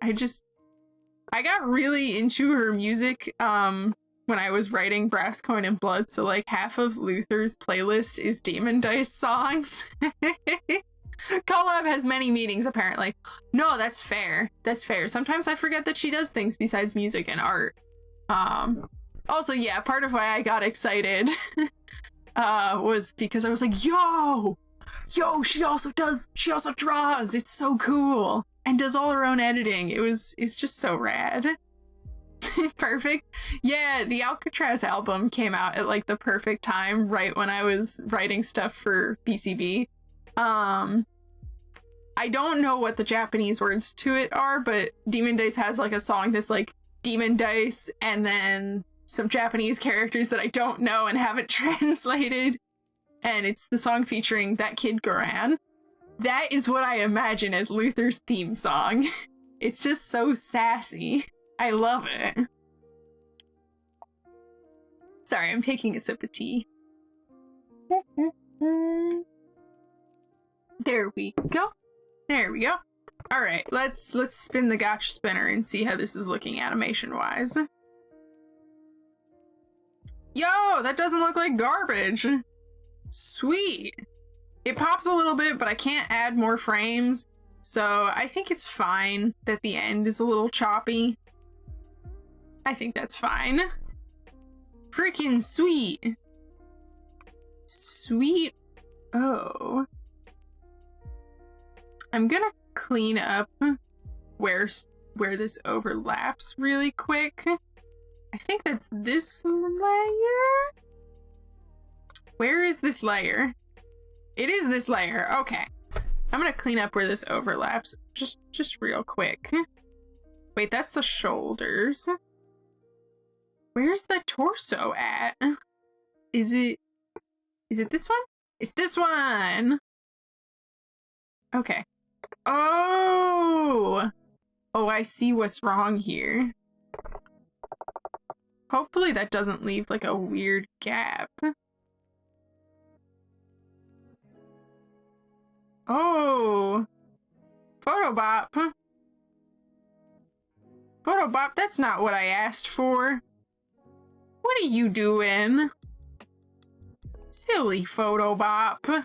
I got really into her music when I was writing Brass Coin and Blood, so like half of Luther's playlist is Demon Dice songs. Collab has many meanings, apparently. No, that's fair. That's fair. Sometimes I forget that she does things besides music and art. Also, yeah, part of why I got excited was because I was like, yo, she also draws. It's so cool. And does all her own editing. It's just so rad. Perfect. Yeah, the 𝐂𝐢𝐻 album came out at like the perfect time, right when I was writing stuff for BCB. I don't know what the Japanese words to it are, but Demon Dice has like a song that's like Demon Dice and then some Japanese characters that I don't know and haven't translated. And it's the song featuring that kid Goran. That is what I imagine as Luther's theme song. It's just so sassy. I love it. Sorry, I'm taking a sip of tea. There we go. There we go. All right, let's spin the gotcha spinner and see how this is looking animation-wise. Yo, that doesn't look like garbage. Sweet. It pops a little bit, but I can't add more frames, so I think it's fine that the end is a little choppy. I think that's fine. Freaking sweet. Sweet. Oh. I'm gonna clean up where this overlaps really quick. I think that's this layer. Where is this layer? It is this layer. Okay. I'm gonna clean up where this overlaps just real quick. Wait, that's the shoulders. Where's the torso at? Is it this one? It's this one. Okay. Oh, I see what's wrong here. Hopefully that doesn't leave like a weird gap. Oh, Photobop. Photobop, that's not what I asked for. What are you doing? Silly Photobop.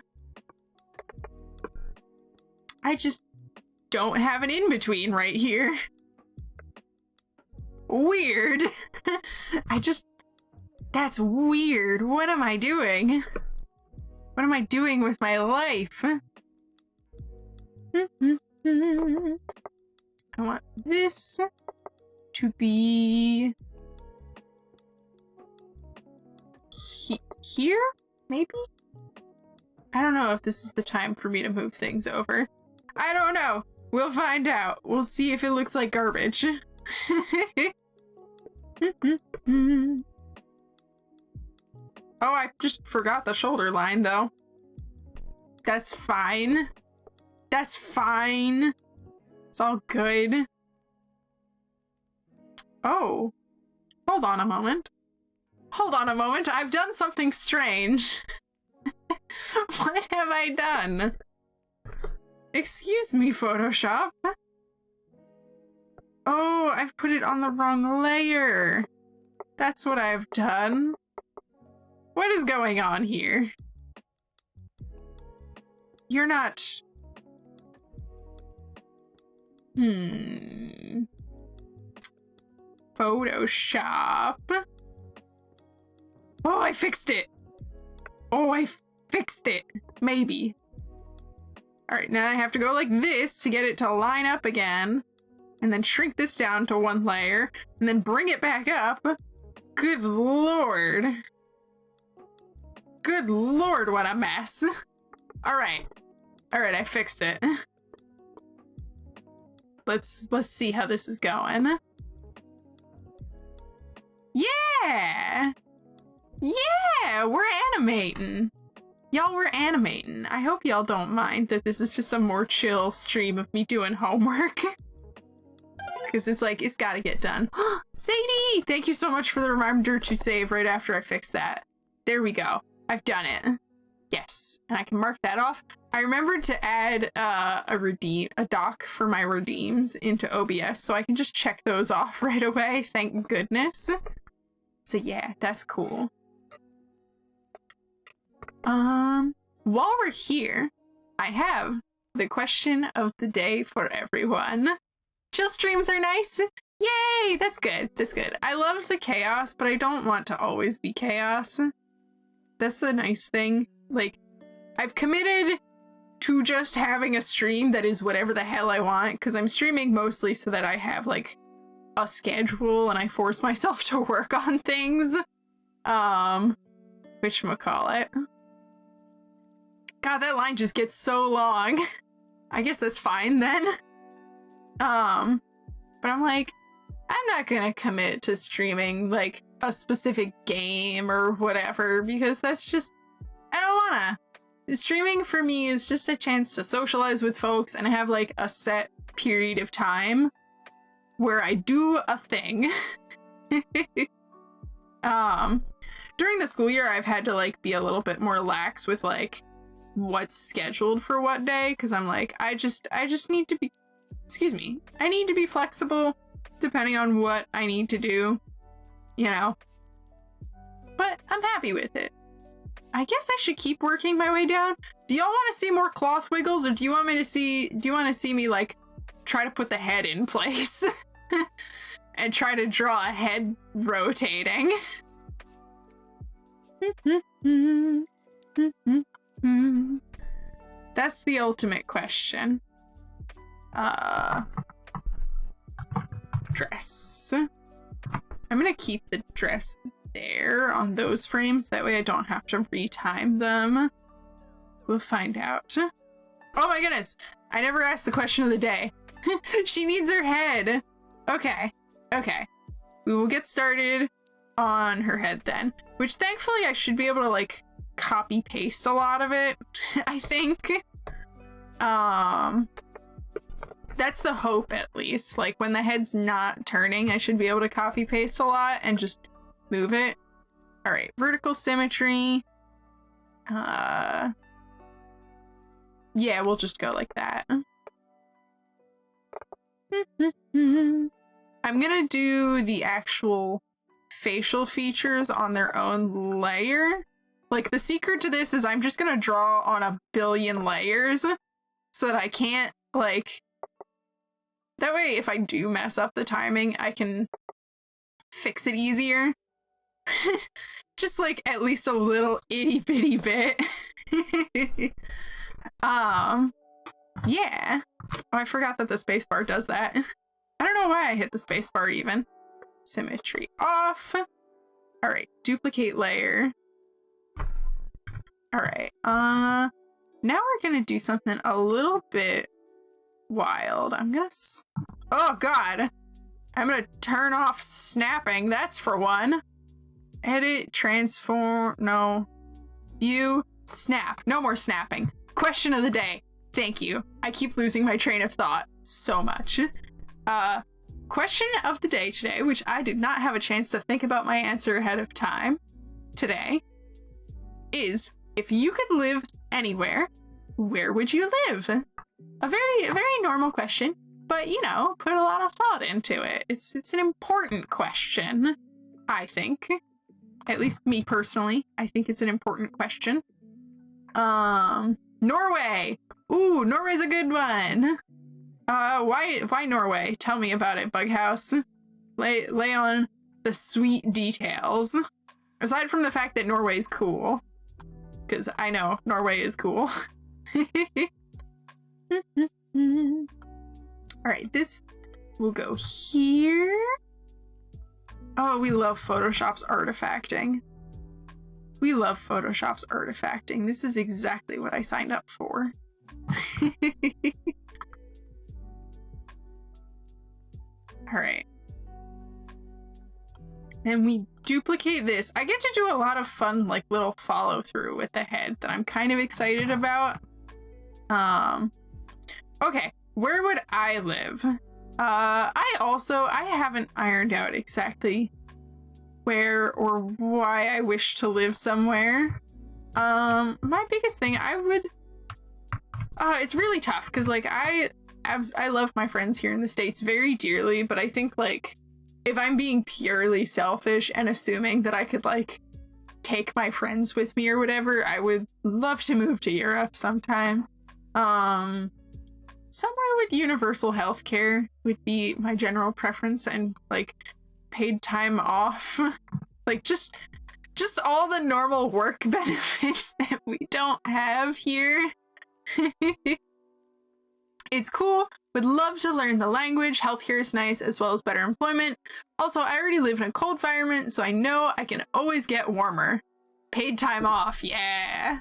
I just don't have an in-between right here. Weird. That's weird. What am I doing? What am I doing with my life? I want this to be here, maybe? I don't know if this is the time for me to move things over. I don't know. We'll find out. We'll see if it looks like garbage. Oh, I just forgot the shoulder line, though. That's fine. That's fine. It's all good. Oh. Hold on a moment. Hold on a moment. I've done something strange. What have I done? Excuse me, Photoshop. Oh, I've put it on the wrong layer. That's what I've done. What is going on here? you're not... Photoshop. Oh, I fixed it. Oh, I fixed it. Maybe. Alright, now I have to go like this to get it to line up again. And then shrink this down to 1 layer. And then bring it back up. Good lord. Good lord, what a mess. Alright. Alright, I fixed it. Let's see how this is going. Yeah! Yeah! We're animating! Y'all, we're animating. I hope y'all don't mind that this is just a more chill stream of me doing homework. Because it's like, it's gotta get done. Sadie! Thank you so much for the reminder to save right after I fix that. There we go. I've done it. Yes. And I can mark that off. I remembered to add a doc for my redeems into OBS, so I can just check those off right away. Thank goodness. So yeah, that's cool. While we're here, I have the question of the day for everyone. Chill streams are nice. Yay! That's good. That's good. I love the chaos, but I don't want to always be chaos. That's the nice thing. Like, I've committed to just having a stream that is whatever the hell I want, because I'm streaming mostly so that I have, like, a schedule and I force myself to work on things. Whatchamacallit. God, that line just gets so long. I guess that's fine then. But I'm like, I'm not gonna commit to streaming, like, a specific game or whatever, because that's just, I don't wanna. Streaming for me is just a chance to socialize with folks and have, like, a set period of time where I do a thing. During the school year, I've had to, like, be a little bit more lax with, like, what's scheduled for what day, because I'm like, I just need to be, excuse me, I need to be flexible depending on what I need to do, you know? But I'm happy with it. I guess I should keep working my way down. Do y'all want to see more cloth wiggles, or do you want me to see, do you want to see me, like, try to put the head in place? And try to draw a head rotating? That's the ultimate question. Dress. I'm gonna keep the dress there on those frames, that way I don't have to retime them. We'll find out. Oh my goodness! I never asked the question of the day. She needs her head! Okay, okay. We will get started on her head then. Which thankfully I should be able to, like, copy paste a lot of it, I think. That's the hope, at least. Like, when the head's not turning, I should be able to copy paste a lot and just move it. Alright, vertical symmetry. Yeah, we'll just go like that. I'm gonna do the actual facial features on their own layer. Like, the secret to this is I'm just gonna draw on a billion layers so that I can't, like... That way, if I do mess up the timing, I can fix it easier. Just, like, at least a little itty-bitty bit. Yeah. Oh, I forgot that the spacebar does that. I don't know why I hit the spacebar even. Symmetry off. Alright, duplicate layer. Alright, now we're gonna do something a little bit wild. I'm gonna oh god! I'm gonna turn off snapping, that's for one. Edit, transform, no. View, snap. No more snapping. Question of the day. Thank you. I keep losing my train of thought so much. Question of the day today, which I did not have a chance to think about my answer ahead of time today, is if you could live anywhere, where would you live? A very normal question, but you know, put a lot of thought into it. It's an important question, I think. At least me personally, I think it's an important question. Norway! Ooh, Norway's a good one. Why Norway? Tell me about it, Bughouse. Lay on the sweet details. Aside from the fact that Norway's cool. Because I know Norway is cool. Alright, this will go here. Oh, we love Photoshop's artifacting. We love Photoshop's artifacting. This is exactly what I signed up for. Alright. Then we duplicate this. I get to do a lot of fun, like, little follow through with the head that I'm kind of excited about. Okay, where would I live? I haven't ironed out exactly where or why I wish to live somewhere. My biggest thing, it's really tough because, like, I love my friends here in the States very dearly, but I think, like, if I'm being purely selfish and assuming that I could, like, take my friends with me or whatever, I would love to move to Europe sometime. Somewhere with universal healthcare would be my general preference, and, like, paid time off. Like, just all the normal work benefits that we don't have here. It's cool. Would love to learn the language. Healthcare is nice, as well as better employment. Also, I already live in a cold environment, so I know I can always get warmer. Paid time off, yeah.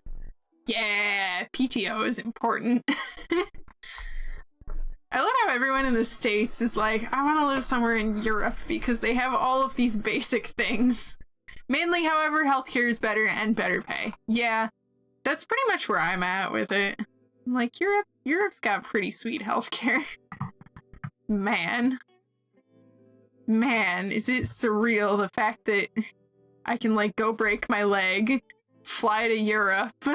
Yeah, PTO is important. I love how everyone in the States is like, I want to live somewhere in Europe because they have all of these basic things. Mainly, however, healthcare is better and better pay. Yeah, that's pretty much where I'm at with it. I'm like, Europe's got pretty sweet healthcare. Man, is it surreal, the fact that I can, like, go break my leg, fly to Europe,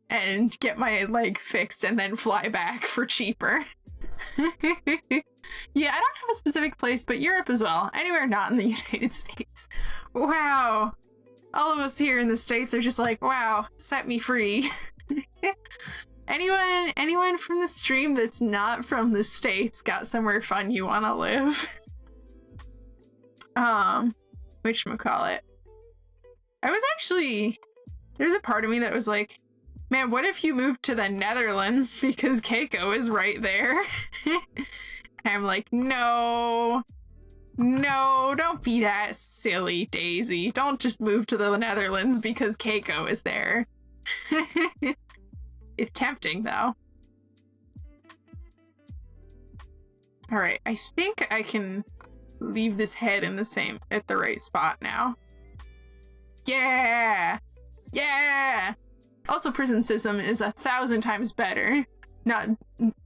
and get my leg fixed, and then fly back for cheaper. Yeah, I don't have a specific place, but Europe as well. Anywhere not in the United States. Wow. All of us here in the States are just like, wow, set me free. Anyone from the stream that's not from the States got somewhere fun you want to live? Whatchamacallit? There's a part of me that was like, man, what if you moved to the Netherlands because 𝐾𝐤 is right there? And I'm like, no, don't be that silly, Daisy. Don't just move to the Netherlands because 𝐾𝐤 is there. It's tempting, though. Alright, I think I can leave this head at the right spot now. Yeah! Yeah! Also, prison system is 1,000 times better. Not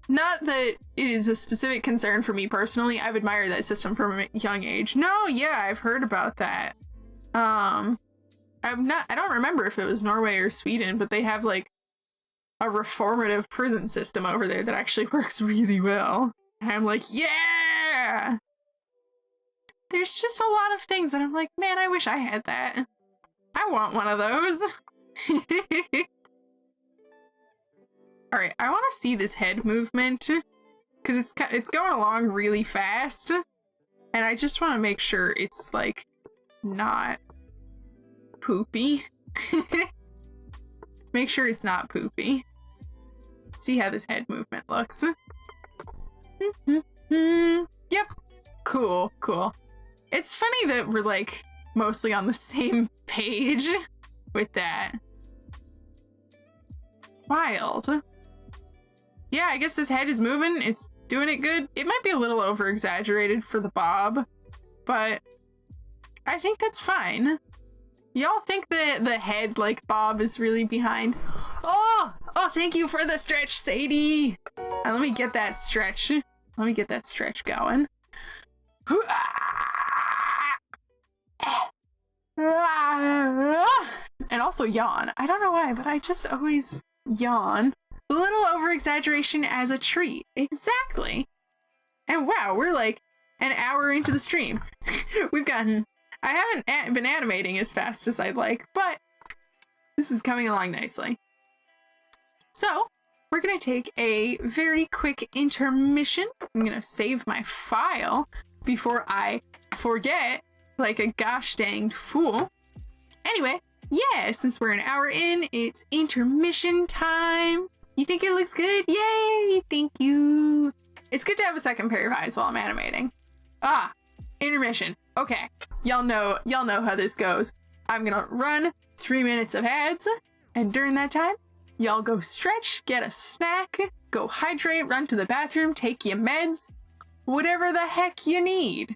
that it is a specific concern for me personally. I've admired that system from a young age. No, yeah, I've heard about that. I don't remember if it was Norway or Sweden, but they have, like, a reformative prison system over there that actually works really well. And I'm like, yeah! There's just a lot of things that I'm like, man, I wish I had that. I want one of those. Alright, I want to see this head movement, because it's going along really fast, and I just want to make sure it's, like, not poopy. Make sure it's not poopy. See how this head movement looks. Yep. Cool. It's funny that we're, like, mostly on the same page with that. Wild. Yeah, I guess this head is moving. It's doing it good. It might be a little over-exaggerated for the bob, but I think that's fine. Y'all think that the head, like, bob is really behind? Oh, thank you for the stretch, Sadie. Let me get that stretch. Let me get that stretch going. And also yawn. I don't know why, but I just always yawn. A little over-exaggeration as a treat. Exactly. And wow, we're like an hour into the stream. I haven't been animating as fast as I'd like, but this is coming along nicely. So, we're gonna take a very quick intermission. I'm gonna save my file before I forget like a gosh dang fool. Anyway, yeah, since we're an hour in, it's intermission time. You think it looks good? Yay! Thank you. It's good to have a second pair of eyes while I'm animating. Ah, intermission. Okay, y'all know how this goes. I'm gonna run 3 minutes of ads, and during that time, y'all go stretch, get a snack, go hydrate, run to the bathroom, take your meds, whatever the heck you need.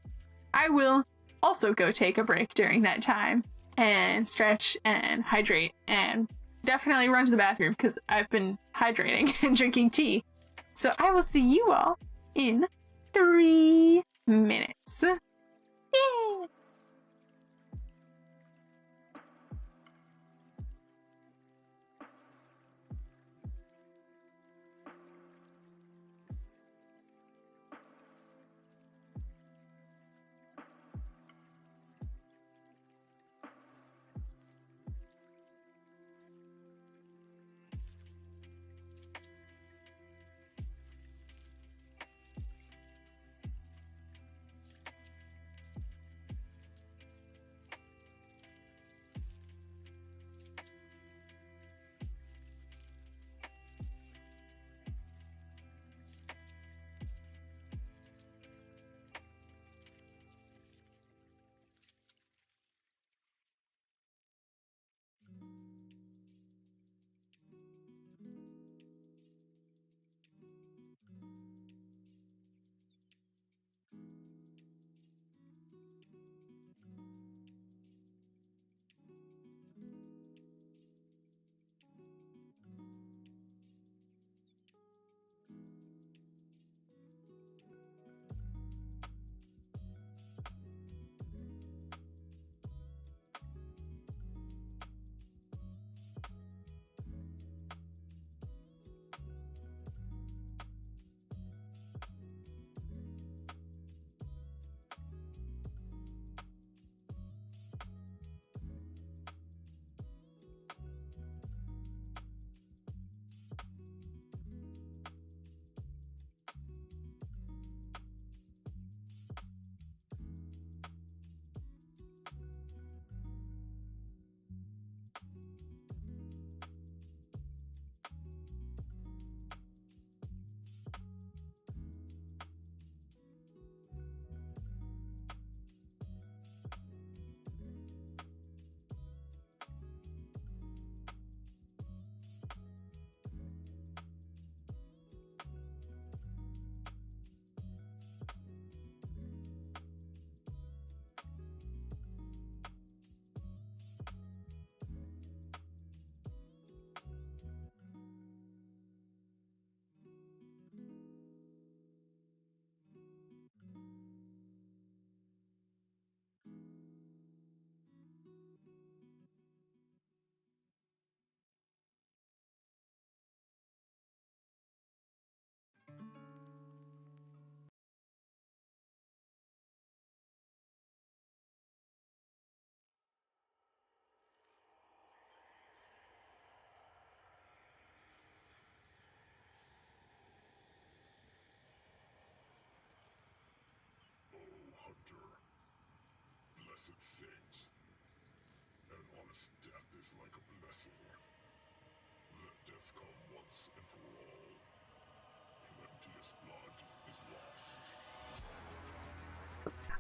I will also go take a break during that time and stretch and hydrate and definitely run to the bathroom because I've been hydrating and drinking tea. So I will see you all in 3 minutes. Yay!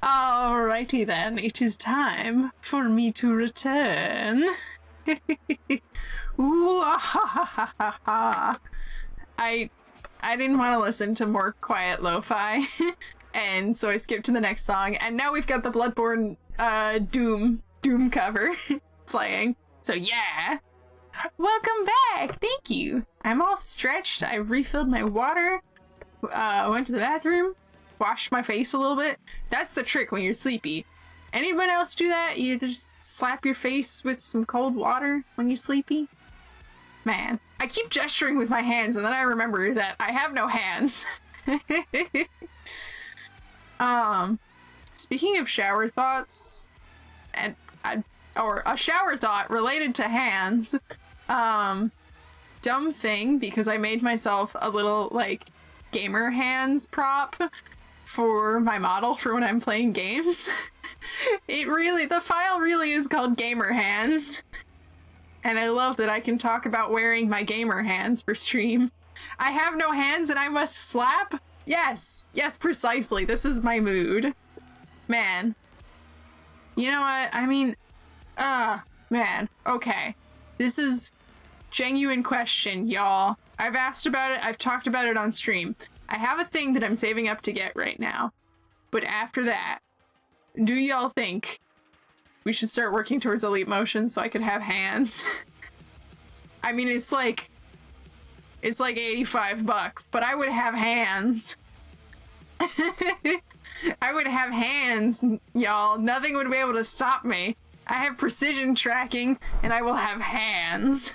Alrighty then, it is time for me to return. Ooh, ah, ha, ha, ha, ha. I didn't want to listen to more quiet lo-fi, and so I skipped to the next song, and now we've got the Bloodborne Doom cover playing. So yeah! Welcome back! Thank you! I'm all stretched, I refilled my water, went to the bathroom, washed my face a little bit. That's the trick when you're sleepy. Anyone else do that? You just slap your face with some cold water when you're sleepy? Man, I keep gesturing with my hands and then I remember that I have no hands. Speaking of shower thoughts, or a shower thought related to hands, dumb thing because I made myself a little, like, gamer hands prop for my model for when I'm playing games. The file really is called gamer hands. And I love that I can talk about wearing my gamer hands for stream. I have no hands and I must slap? Yes, yes, precisely. This is my mood. Man. You know what? I mean, man. Okay. This is genuine question, y'all. I've asked about it. I've talked about it on stream. I have a thing that I'm saving up to get right now. But after that, do y'all think we should start working towards Elite Motion so I could have hands? I mean, it's like $85, but I would have hands. I would have hands, y'all. Nothing would be able to stop me. I have precision tracking, and I will have hands.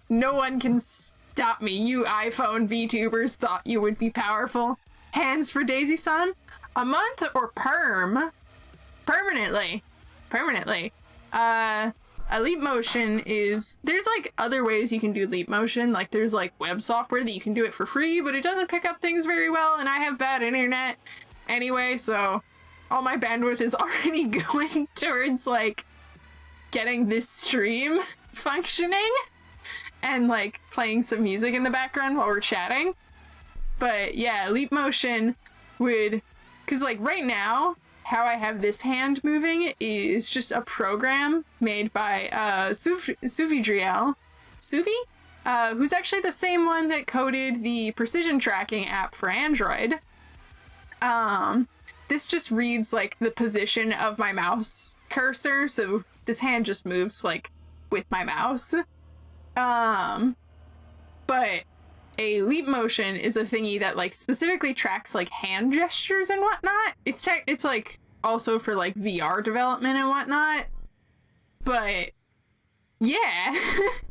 No one can stop me. You iPhone VTubers thought you would be powerful. Hands for Daisy-san? A month or perm? Permanently. Permanently. Leap motion is... There's, like, other ways you can do leap motion. Like, there's, like, web software that you can do it for free, but it doesn't pick up things very well, and I have bad internet anyway, so all my bandwidth is already going towards, like, getting this stream functioning and, like, playing some music in the background while we're chatting. But, yeah, leap motion would... Because, like, right now... How I have this hand moving is just a program made by 𝐒𝐢𝐳, who's actually the same one that coded the precision tracking app for Android. This just reads like the position of my mouse cursor, so this hand just moves like with my mouse. But a leap motion is a thingy that like specifically tracks like hand gestures and whatnot. It's like also for like VR development and whatnot. But yeah,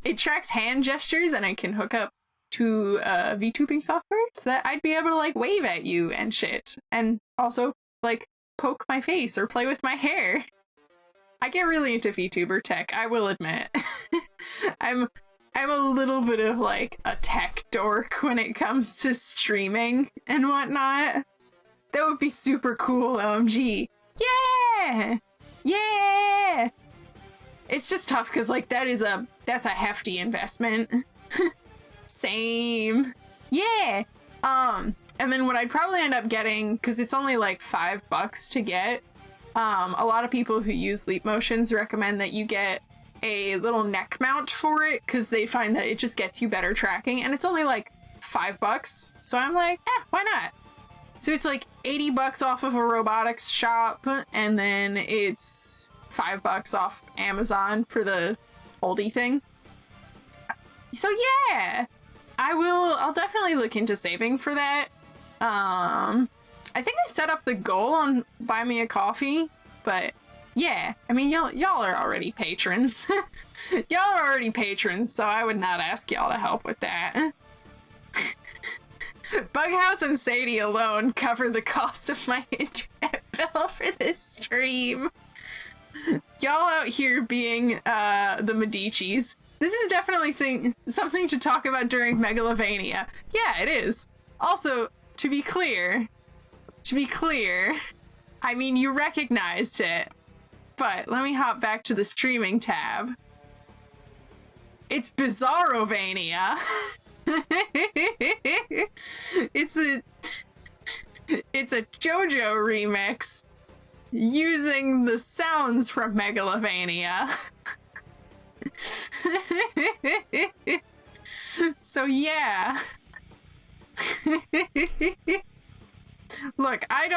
it tracks hand gestures and I can hook up to VTubing software so that I'd be able to like wave at you and shit. And also like poke my face or play with my hair. I get really into VTuber tech, I will admit. I'm a little bit of like a tech dork when it comes to streaming and whatnot. That would be super cool, OMG. Yeah! Yeah! It's just tough because like that's a hefty investment. Same. Yeah! And then what I'd probably end up getting, because it's only like $5 to get, a lot of people who use leap motions recommend that you get a little neck mount for it because they find that it just gets you better tracking, and it's only like $5, so I'm like, why not? So it's like $80 off of a robotics shop, and then it's $5 off Amazon for the oldie thing. So yeah, I'll definitely look into saving for that. I think I set up the goal on Buy Me a Coffee, but yeah, I mean, y'all are already patrons. Y'all are already patrons, so I would not ask y'all to help with that. Bughouse and Sadie alone cover the cost of my internet bill for this stream. Y'all out here being the Medicis. This is definitely something to talk about during Megalovania. Yeah, it is. Also, to be clear, I mean, you recognized it. But let me hop back to the streaming tab. It's Bizarrovania. It's a JoJo remix using the sounds from Megalovania. So yeah. Look, I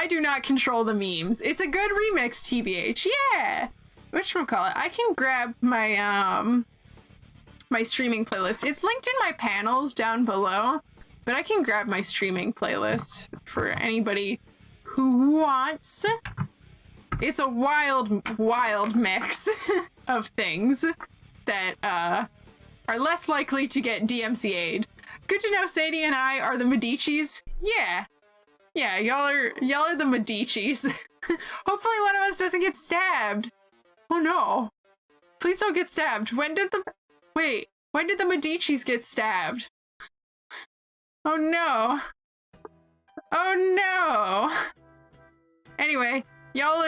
do not control the memes. It's a good remix, TBH. Yeah! Whatchamacallit? I can grab my, my streaming playlist. It's linked in my panels down below, but I can grab my streaming playlist for anybody who wants. It's a wild, wild mix of things that, are less likely to get DMCA'd. Good to know Sadie and I are the Medicis. Yeah. Yeah, y'all are the Medicis. Hopefully one of us doesn't get stabbed. Oh no. Please don't get stabbed. When did the Wait, when did the Medici's get stabbed? Oh no. Oh no. Anyway, y'all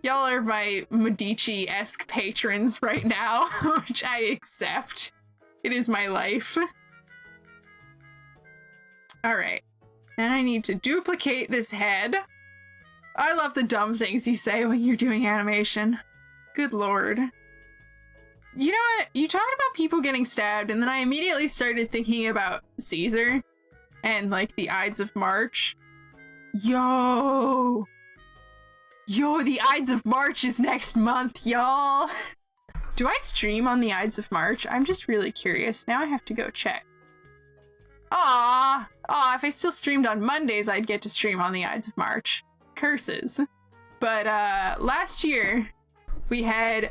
are my Medici-esque patrons right now, which I accept. It is my life. Alright. And I need to duplicate this head. I love the dumb things you say when you're doing animation. Good lord. You know what? You talked about people getting stabbed, and then I immediately started thinking about Caesar and, like, the Ides of March. Yo! Yo, the Ides of March is next month, y'all! Do I stream on the Ides of March? I'm just really curious. Now I have to go check. Aw, if I still streamed on Mondays, I'd get to stream on the Ides of March. Curses. But, last year, we had,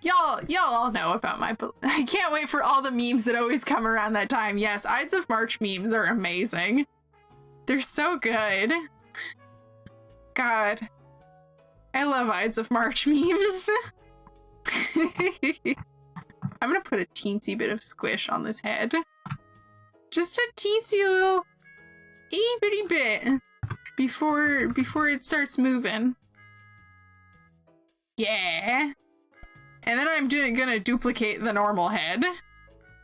y'all all know about my... I can't wait for all the memes that always come around that time. Yes, Ides of March memes are amazing. They're so good. God. I love Ides of March memes. I'm gonna put a teensy bit of squish on this head. Just a teensy little itty bitty bit before it starts moving. Yeah. And then I'm gonna duplicate the normal head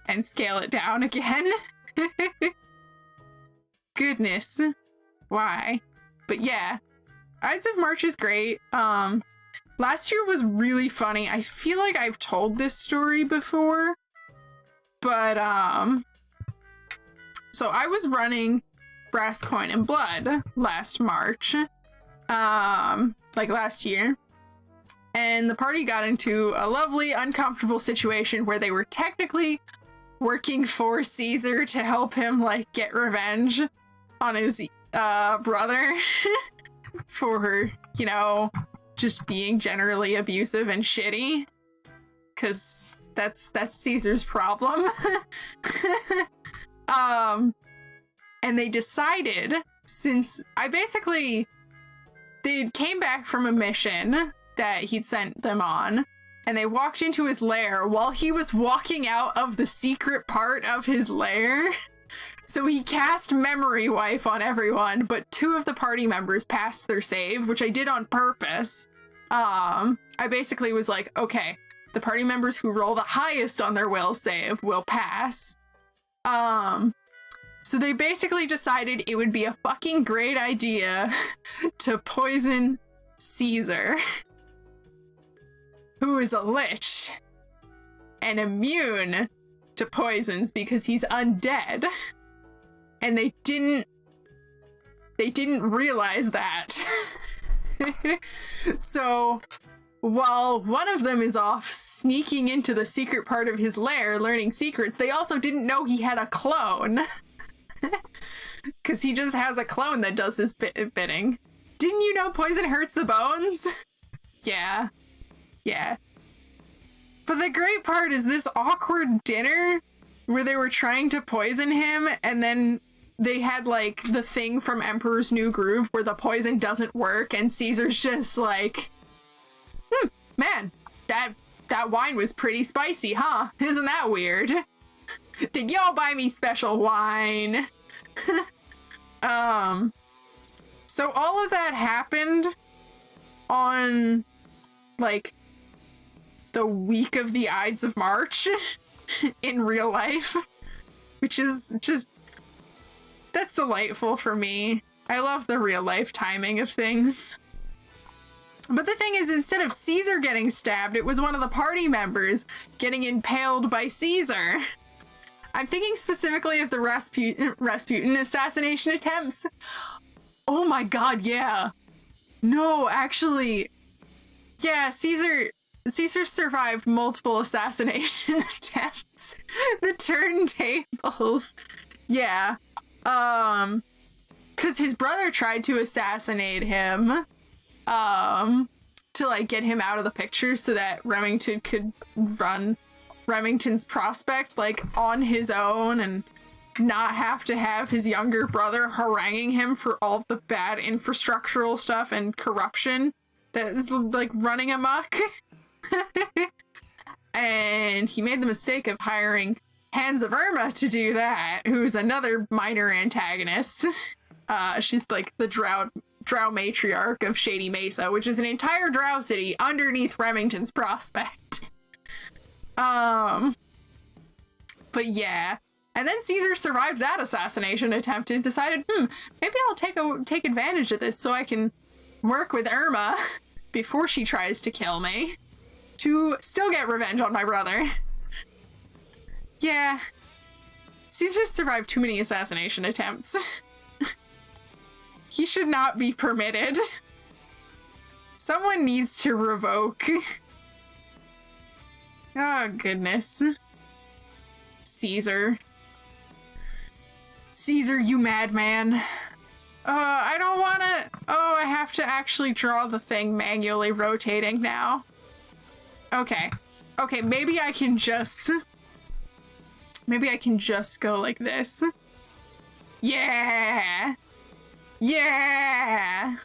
and scale it down again. Goodness. Why? But yeah. Ides of March is great. Last year was really funny. I feel like I've told this story before, but so I was running Brass Coin and Blood last March, like last year, and the party got into a lovely, uncomfortable situation where they were technically working for Caesar to help him, like, get revenge on his brother for, you know, just being generally abusive and shitty, because that's Caesar's problem. And they decided, since they came back from a mission that he'd sent them on, and they walked into his lair while he was walking out of the secret part of his lair. So he cast Memory Wipe on everyone, but 2 of the party members passed their save, which I did on purpose. I basically was like, okay, the party members who roll the highest on their will save will pass. So they basically decided it would be a fucking great idea to poison Caesar, who is a lich and immune to poisons because he's undead. And they didn't realize that. So while one of them is off sneaking into the secret part of his lair learning secrets, they also didn't know he had a clone. Because he just has a clone that does his bidding. Didn't you know poison hurts the bones? Yeah. But the great part is this awkward dinner where they were trying to poison him, and then they had, like, the thing from Emperor's New Groove where the poison doesn't work, and Caesar's just like, man, that wine was pretty spicy, huh? Isn't that weird? Did y'all buy me special wine? So all of that happened on, like, the week of the Ides of March in real life, which is just, that's delightful for me. I love the real life timing of things. But the thing is, instead of Caesar getting stabbed, it was one of the party members getting impaled by Caesar. I'm thinking specifically of the Rasputin assassination attempts. Oh my god, yeah. No, actually, yeah, Caesar survived multiple assassination attempts. The turntables. Yeah. Because his brother tried to assassinate him, to, like, get him out of the picture so that Remington could run Remington's prospect, like, on his own and not have to have his younger brother haranguing him for all the bad infrastructural stuff and corruption that is, like, running amok. And and he made the mistake of hiring Hands of Irma to do that, who's another minor antagonist. She's like the drow matriarch of Shady Mesa, which is an entire drow city underneath Remington's Prospect. But yeah. And then Caesar survived that assassination attempt and decided, maybe I'll take advantage of this so I can work with Irma before she tries to kill me to still get revenge on my brother. Yeah. Caesar survived too many assassination attempts. He should not be permitted. Someone needs to revoke. Oh, goodness. Caesar. Caesar, you madman. I don't wanna... Oh, I have to actually draw the thing manually rotating now. Okay. Okay, maybe I can just... Maybe I can just go like this. Yeah! Yeah!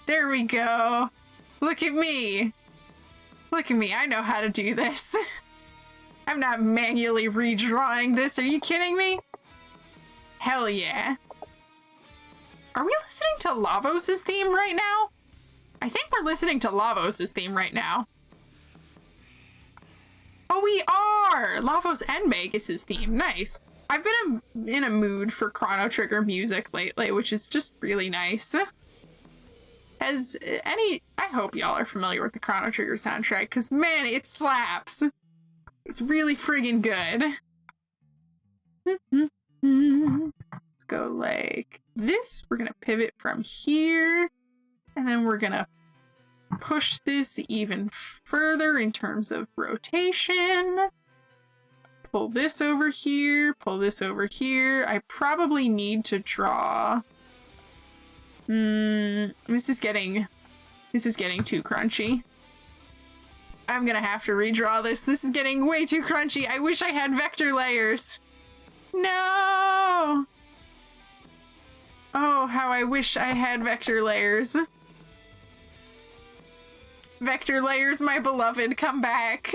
There we go. Look at me. Look at me, I know how to do this. I'm not manually redrawing this, are you kidding me? Hell yeah. Are we listening to Lavos' theme right now? I think we're listening to Lavos' theme right now. Oh, we are! Lavos and Magus' theme, nice. I've been in a mood for Chrono Trigger music lately, which is just really nice. I hope y'all are familiar with the Chrono Trigger soundtrack, because man, it slaps. It's really friggin' good. Let's go like this. We're gonna pivot from here, and then we're gonna push this even further in terms of rotation. Pull this over here, pull this over here. I probably need to draw... This is getting too crunchy. I'm gonna have to redraw this. This is getting way too crunchy. I wish I had vector layers. No! Oh, how I wish I had vector layers. Vector layers, my beloved, come back.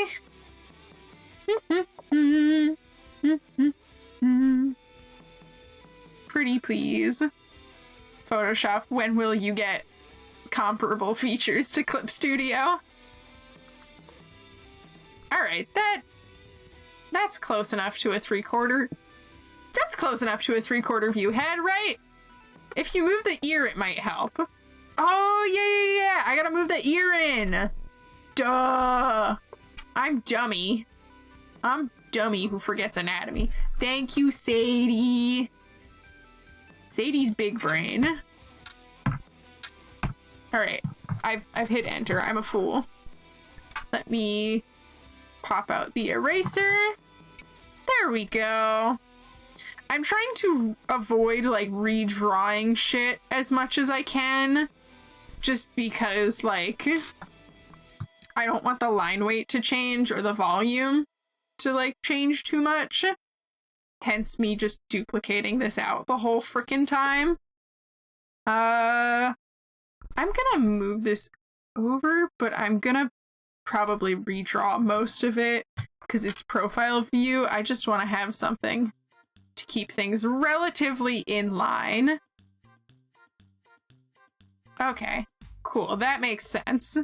Pretty please. Photoshop, when will you get comparable features to Clip Studio? Alright, that's close enough to a 3/4. That's close enough to a 3/4 view head, right? If you move the ear, it might help. Oh, yeah. I gotta move the ear in. Duh. I'm dummy. I'm dummy who forgets anatomy. Thank you, Sadie. Sadie's big brain. Alright. I've hit enter. I'm a fool. Let me pop out the eraser. There we go. I'm trying to avoid, like, redrawing shit as much as I can. Just because, like, I don't want the line weight to change or the volume to, like, change too much. Hence me just duplicating this out the whole frickin' time. I'm gonna move this over, but I'm gonna probably redraw most of it because it's profile view. I just want to have something to keep things relatively in line. Okay, cool. That makes sense.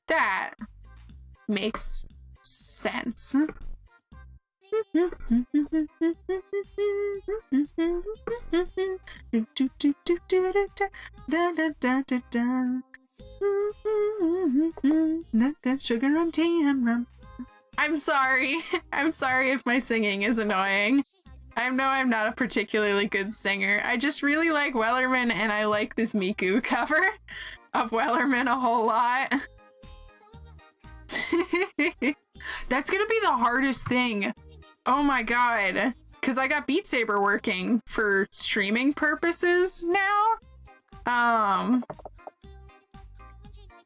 That makes sense. Sugar rum, tea and rum. I'm sorry. I'm sorry if my singing is annoying. I know I'm not a particularly good singer. I just really like Wellerman, and I like this Miku cover of Wellerman a whole lot. That's gonna be the hardest thing. Oh my god. Because I got Beat Saber working for streaming purposes now.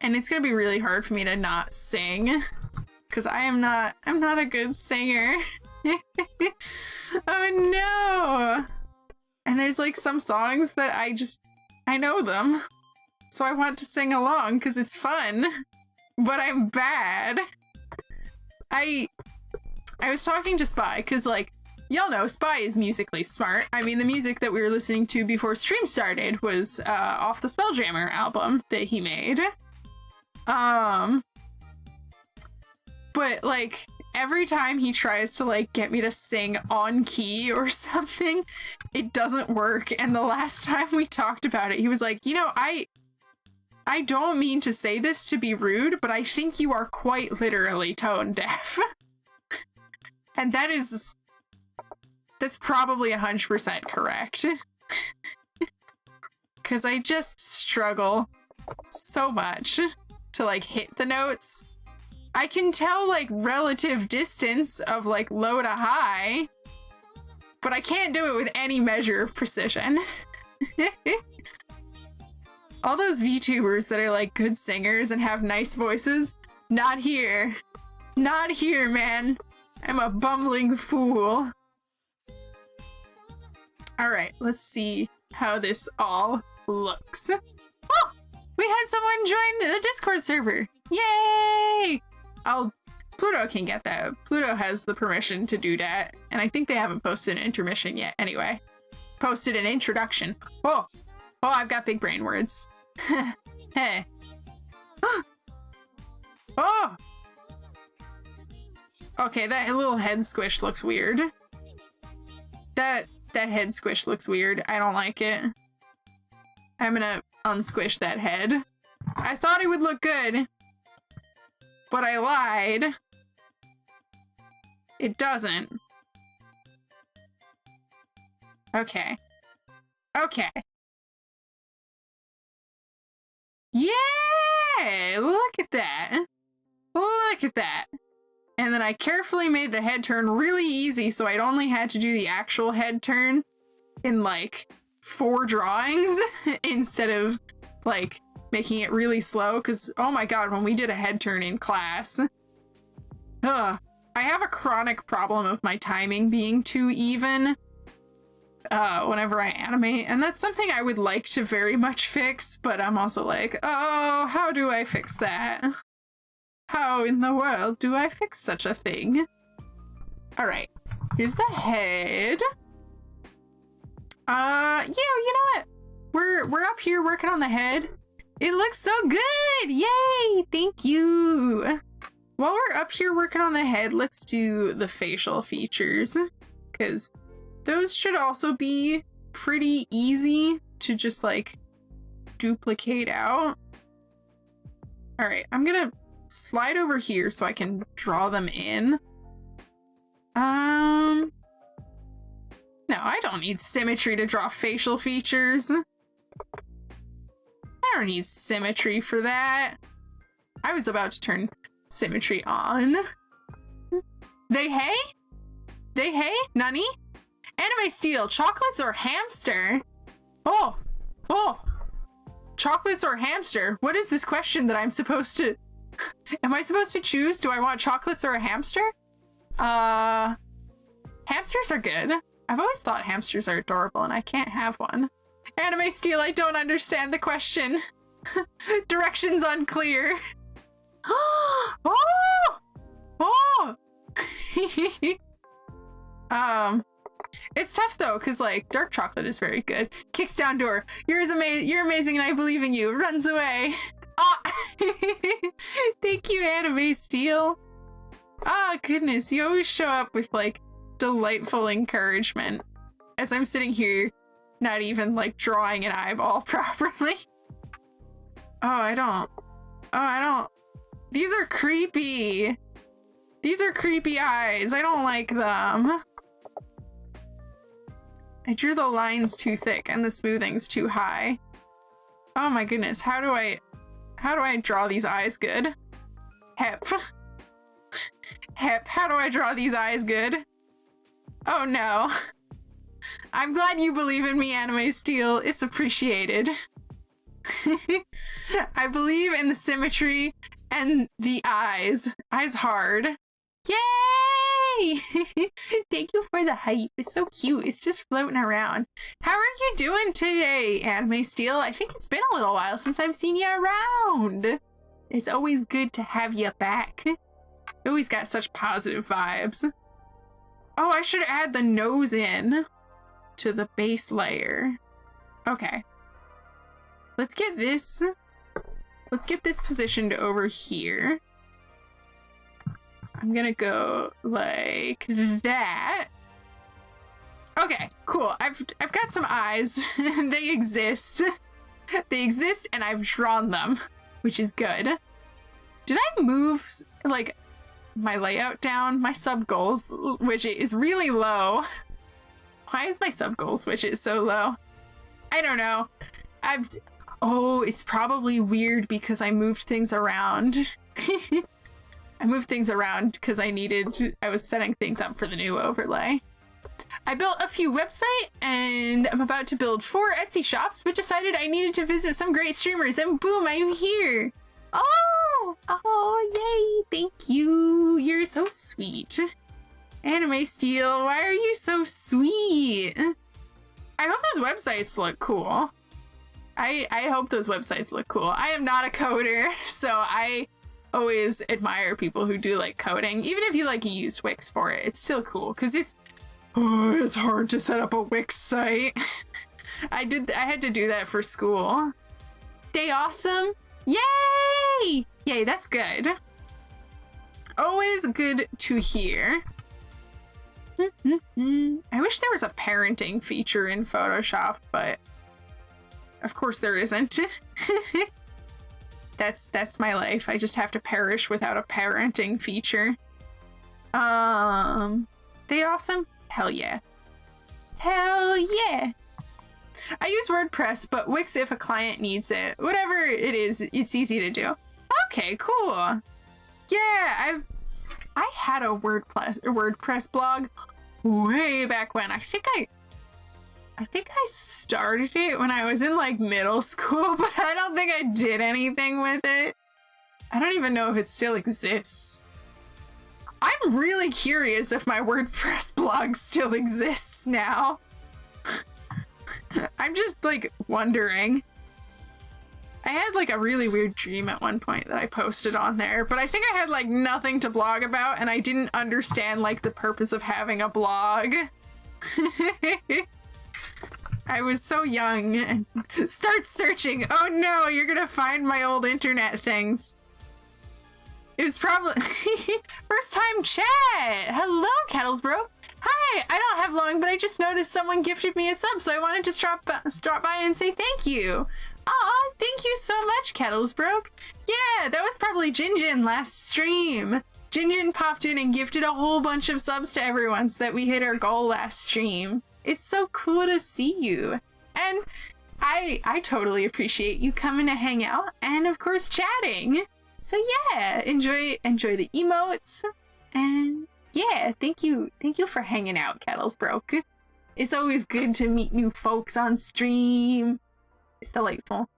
And it's gonna be really hard for me to not sing. Because I'm not a good singer. Oh no! And there's like some songs that I know them. So I want to sing along because it's fun. But I'm bad. I was talking to Spy, because, like, y'all know Spy is musically smart. I mean, the music that we were listening to before stream started was off the Spelljammer album that he made. But, like, every time he tries to, like, get me to sing on key or something, it doesn't work. And the last time we talked about it, he was like, you know, I don't mean to say this to be rude, but I think you are quite literally tone deaf. And that's probably 100% correct. Because I just struggle so much to, like, hit the notes. I can tell, like, relative distance of, like, low to high, but I can't do it with any measure of precision. All those VTubers that are, like, good singers and have nice voices, not here. Not here, man. I'm a bumbling fool. Alright, let's see how this all looks. Oh! We had someone join the Discord server! Yay! Pluto can get that. Pluto has the permission to do that, and I think they haven't posted an intermission yet anyway. Posted an introduction. Oh! Oh, I've got big brain words. Hey. Oh! Okay, that little head squish looks weird. That head squish looks weird. I don't like it. I'm gonna unsquish that head. I thought it would look good, but I lied. It doesn't. Okay. Okay. Yeah! Look at that. Look at that. And then I carefully made the head turn really easy, so I'd only had to do the actual head turn in, like, 4 drawings instead of, like, making it really slow, because, oh my god, when we did a head turn in class... Ugh. I have a chronic problem of my timing being too even whenever I animate, and that's something I would like to very much fix, but I'm also like, oh, how do I fix that? How in the world do I fix such a thing? Alright, here's the head. Yeah, you know what? We're up here working on the head. It looks so good! Yay! Thank you! While we're up here working on the head, let's do the facial features, because those should also be pretty easy to just, like, duplicate out. Alright, I'm gonna slide over here so I can draw them in. No, I don't need symmetry to draw facial features. I don't need symmetry for that. I was about to turn symmetry on. They hey? They hey? Nani? Anime Steel, chocolates or hamster? Oh! Oh! Chocolates or hamster? What is this question that I'm supposed to... Am I supposed to choose? Do I want chocolates or a hamster? Hamsters are good. I've always thought hamsters are adorable and I can't have one. Anime Steel, I don't understand the question. Directions unclear. Oh! Oh! It's tough though, because like dark chocolate is very good. Kicks down door. You're amazing and I believe in you. Runs away. Ah! Thank you, Anime Steel. Ah, goodness, you always show up with like delightful encouragement as I'm sitting here not even like drawing an eyeball properly. Oh, I don't. These are creepy. These are creepy eyes. I don't like them. I drew the lines too thick and the smoothing's too high. Oh my goodness, how do I draw these eyes good? Hep. Hep, how do I draw these eyes good? Oh no. I'm glad you believe in me, Anime Steel. It's appreciated. I believe in the symmetry and the eyes. Eyes hard. Yay! Thank you for the hype. It's so cute. It's just floating around. How are you doing today, Anime Steel? I think it's been a little while since I've seen you around. It's always good to have you back. Oh, he's got such positive vibes. Oh, I should add the nose in to the base layer. Okay. Let's get this positioned over here. I'm gonna go like that. Okay, cool. I've got some eyes. They exist. They exist and I've drawn them, which is good. Did I move like my layout down? My sub goals widget is really low. Why is my sub goals widget so low? I don't know. Oh, it's probably weird because I moved things around. I moved things around because I was setting things up for the new overlay. I built a few websites and I'm about to build 4 Etsy shops, but decided I needed to visit some great streamers and boom, I'm here. Oh, yay, thank you. You're so sweet. Anime Steel, why are you so sweet? I hope those websites look cool. I hope those websites look cool. I am not a coder, so I always admire people who do like coding. Even if you like used Wix for it, it's still cool because it's hard to set up a Wix site. I had to do that for school. Day awesome. Yay! Yay, that's good. Always good to hear. I wish there was a parenting feature in Photoshop, but of course there isn't. That's my life. I just have to perish without a parenting feature. They awesome? Hell yeah. Hell yeah. I use WordPress, but Wix if a client needs it. Whatever it is, it's easy to do. Okay, cool. Yeah, I had a WordPress blog way back when. I think I started it when I was in like middle school, but I don't think I did anything with it. I don't even know if it still exists. I'm really curious if my WordPress blog still exists now. I'm just like wondering. I had like a really weird dream at one point that I posted on there, but I think I had like nothing to blog about and I didn't understand like the purpose of having a blog. I was so young and start searching. Oh no, you're gonna find my old internet things. It was probably first time chat. Hello, 𝐃𝐢𝐬𝐜𝐵. Hi, I don't have long, but I just noticed someone gifted me a sub, so I wanted to drop by and say thank you. Aw, thank you so much, 𝐃𝐢𝐬𝐜𝐵. Yeah, that was probably Jinjin last stream. Jinjin popped in and gifted a whole bunch of subs to everyone so that we hit our goal last stream. It's so cool to see you. And I totally appreciate you coming to hang out and of course chatting. So yeah, enjoy the emotes and yeah, thank you for hanging out, 𝐃𝐢𝐬𝐜𝐵. It's always good to meet new folks on stream. It's delightful.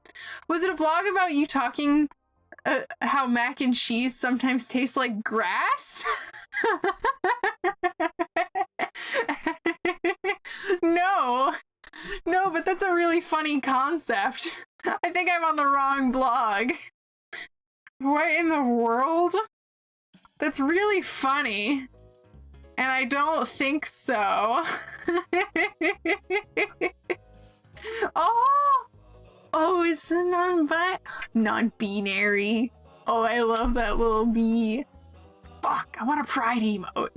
Was it a vlog about you talking how mac and cheese sometimes tastes like grass? No, but that's a really funny concept. I think I'm on the wrong blog. What in the world? That's really funny. And I don't think so. Oh, it's a non-binary. Oh, I love that little bee. Fuck, I want a pride emote.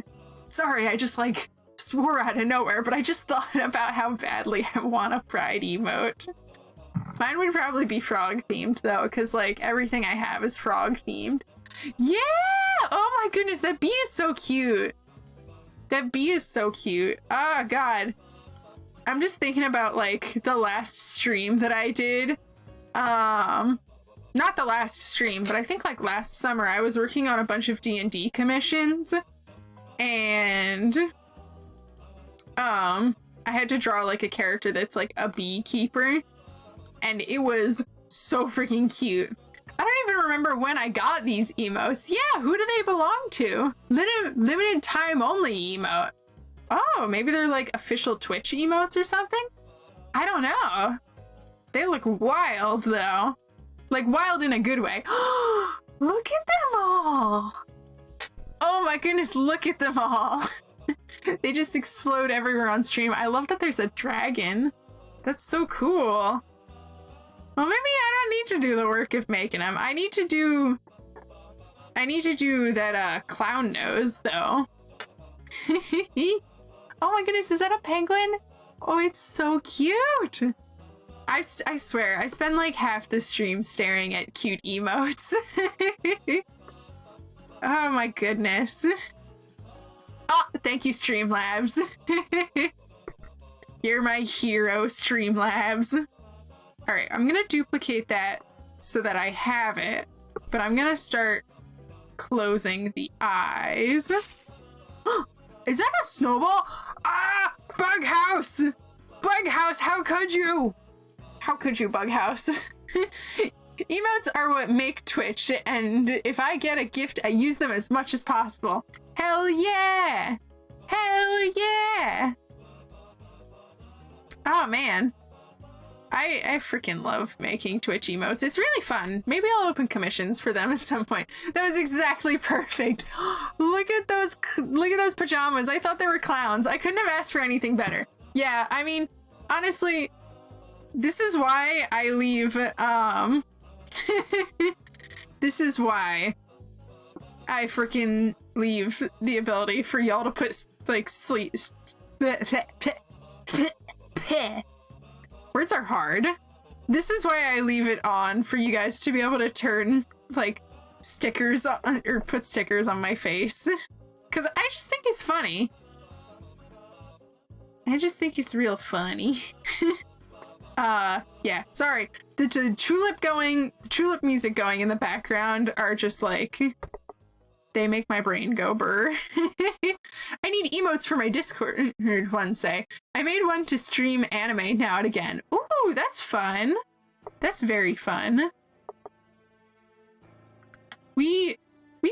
Sorry, I just like swore out of nowhere, but I just thought about how badly I want a pride emote. Mine would probably be frog themed though, because like everything I have is frog themed. Yeah! Oh my goodness, that bee is so cute. That bee is so cute. Oh god. I'm just thinking about like the last stream that I did. Not the last stream, but I think like last summer I was working on a bunch of D&D commissions and I had to draw like a character that's like a beekeeper and it was so freaking cute. I don't even remember when I got these emotes. Yeah, who do they belong to? Limited time only emote. Oh, maybe they're like official Twitch emotes or something? I don't know. They look wild though. Like wild in a good way. Look at them all. my goodness, look at them all. They just explode everywhere on stream. I love that there's a dragon. That's so cool. Well, maybe I don't need to do the work of making them. I need to do that clown nose though. Oh my goodness, is that a penguin? Oh, it's so cute. I swear, I spend like half the stream staring at cute emotes. Oh my goodness. Oh, thank you, Streamlabs. You're my hero, Streamlabs. Alright, I'm gonna duplicate that so that I have it, but I'm gonna start closing the eyes. Is that a snowball? Ah! Bug House! Bug House, how could you? How could you, Bug House? Emotes are what make Twitch, and if I get a gift, I use them as much as possible. Hell yeah! Hell yeah! Oh man. I freaking love making Twitch emotes. It's really fun. Maybe I'll open commissions for them at some point. That was exactly perfect. Look at those pajamas. I thought they were clowns. I couldn't have asked for anything better. Yeah, I mean, honestly, this is why I leave, this is why I freaking leave the ability for y'all to put, like, sleep. Words are hard. This is why I leave it on, for you guys to be able to turn, like, stickers on, or put stickers on my face. Because I just think it's funny. I just think it's real funny. Yeah, sorry. The tulip music going in the background are just like, they make my brain go burr. I need emotes for my Discord, heard one say. I made one to stream anime now and again. Ooh, that's fun. That's very fun. We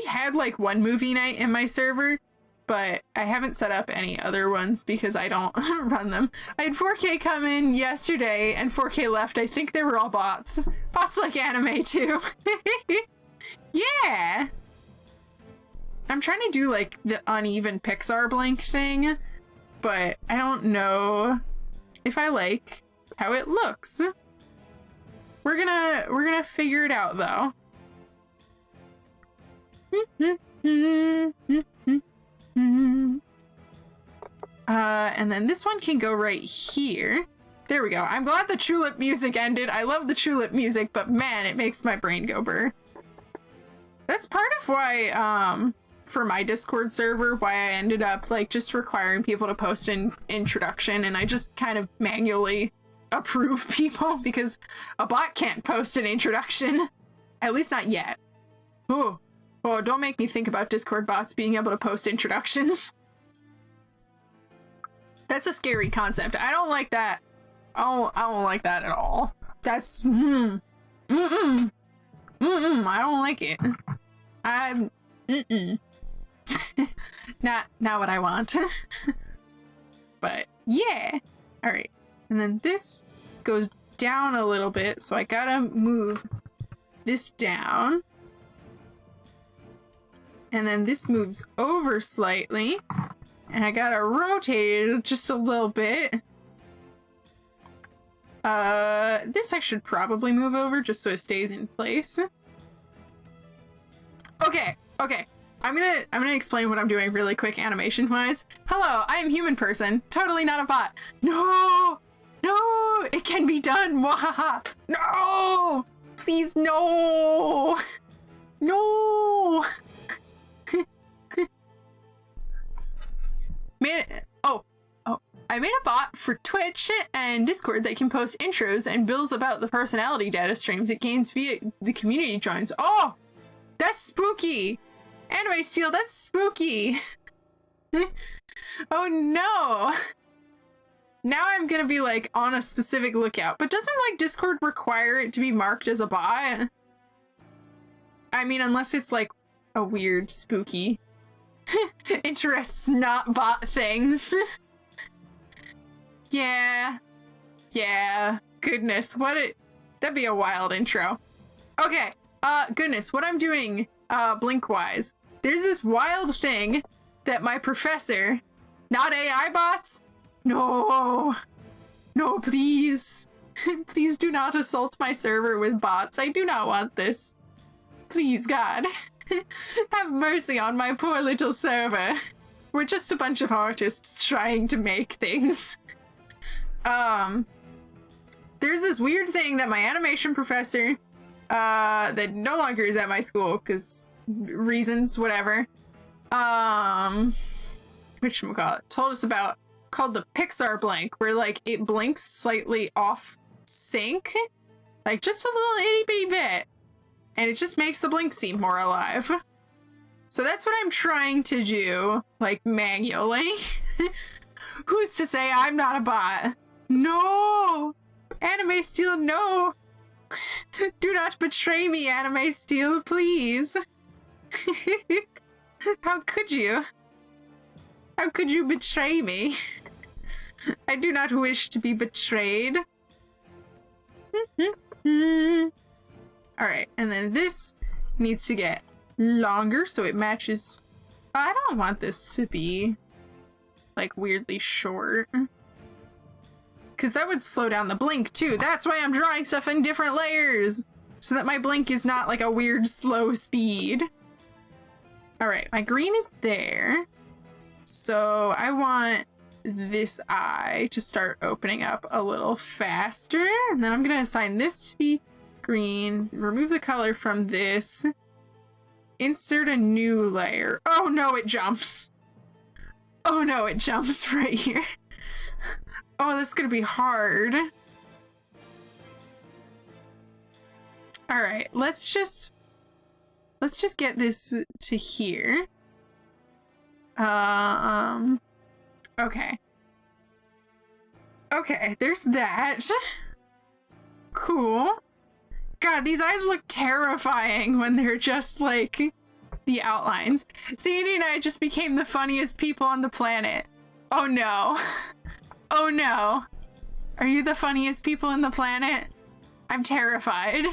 had like one movie night in my server, but I haven't set up any other ones because I don't run them. I had 4K come in yesterday and 4K left. I think they were all bots. Bots like anime too. Yeah. I'm trying to do like the uneven Pixar blink thing, but I don't know if I like how it looks. We're gonna figure it out though. And then this one can go right here. There we go. I'm glad the tulip music ended. I love the tulip music, but man, it makes my brain go burr. That's part of why, for my Discord server, why I ended up like just requiring people to post an introduction, and I just kind of manually approve people because a bot can't post an introduction. At least not yet. Oh, don't make me think about Discord bots being able to post introductions. That's a scary concept. I don't like that. I don't like that at all. That's I don't like it. Not what I want. But yeah. All right. And then this goes down a little bit, so I gotta move this down. And then this moves over slightly, and I gotta rotate it just a little bit. This I should probably move over just so it stays in place. Okay. I'm gonna explain what I'm doing really quick animation-wise. Hello, I am human person. Totally not a bot. No! No! It can be done! Wahaha! No! Please, no! No! I made a bot for Twitch and Discord that can post intros and bills about the personality data streams it gains via the community joins. Oh! That's spooky! Anime Steel, that's spooky! Oh no! Now I'm gonna be like on a specific lookout. But doesn't like Discord require it to be marked as a bot? I mean, unless it's like a weird, spooky interests not bot things. Yeah. Goodness, that'd be a wild intro. Okay, goodness, what I'm doing, blink-wise. There's this wild thing that my professor, not AI bots, no, no, please, please do not assault my server with bots. I do not want this. Please, God, have mercy on my poor little server. We're just a bunch of artists trying to make things. There's this weird thing that my animation professor, that no longer is at my school because reasons, whatever, whatchamacallit, told us about, called the Pixar blink, where like it blinks slightly off sync, like just a little itty bitty bit, and it just makes the blink seem more alive. So that's what I'm trying to do, like manually. Who's to say I'm not a bot? No! Anime Steel, no! Do not betray me, Anime Steel, please! How could you? How could you betray me? I do not wish to be betrayed. Alright, and then this needs to get longer so it matches. I don't want this to be like weirdly short, because that would slow down the blink too. That's why I'm drawing stuff in different layers, so that my blink is not like a weird slow speed. Alright, my green is there. So I want this eye to start opening up a little faster. And then I'm going to assign this to be green. Remove the color from this. Insert a new layer. Oh no, it jumps. Oh no, it jumps right here. Oh, this is going to be hard. Alright, let's just get this to here. Okay. Okay, there's that. Cool. God, these eyes look terrifying when they're just like the outlines. Sadie and I just became the funniest people on the planet. Oh no. Oh no. Are you the funniest people on the planet? I'm terrified.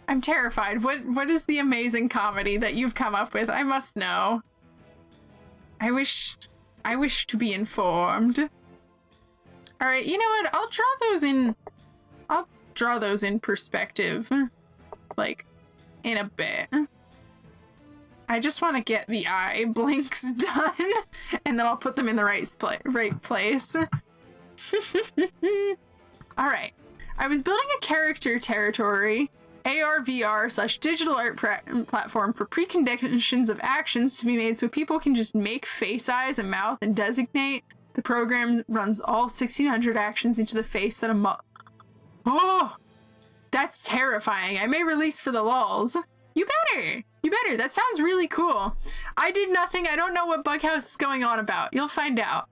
I'm terrified. What is the amazing comedy that you've come up with? I must know. I wish to be informed. All right, you know what? I'll draw those in perspective, like in a bit. I just want to get the eye blinks done, and then I'll put them in the right place. All right, I was building a character territory, AR/VR/digital art platform for preconditions of actions to be made so people can just make face eyes and mouth and designate. The program runs all 1600 actions into the face that Oh! That's terrifying. I may release for the lulz. You better! You better! That sounds really cool. I did nothing. I don't know what Bughouse is going on about. You'll find out.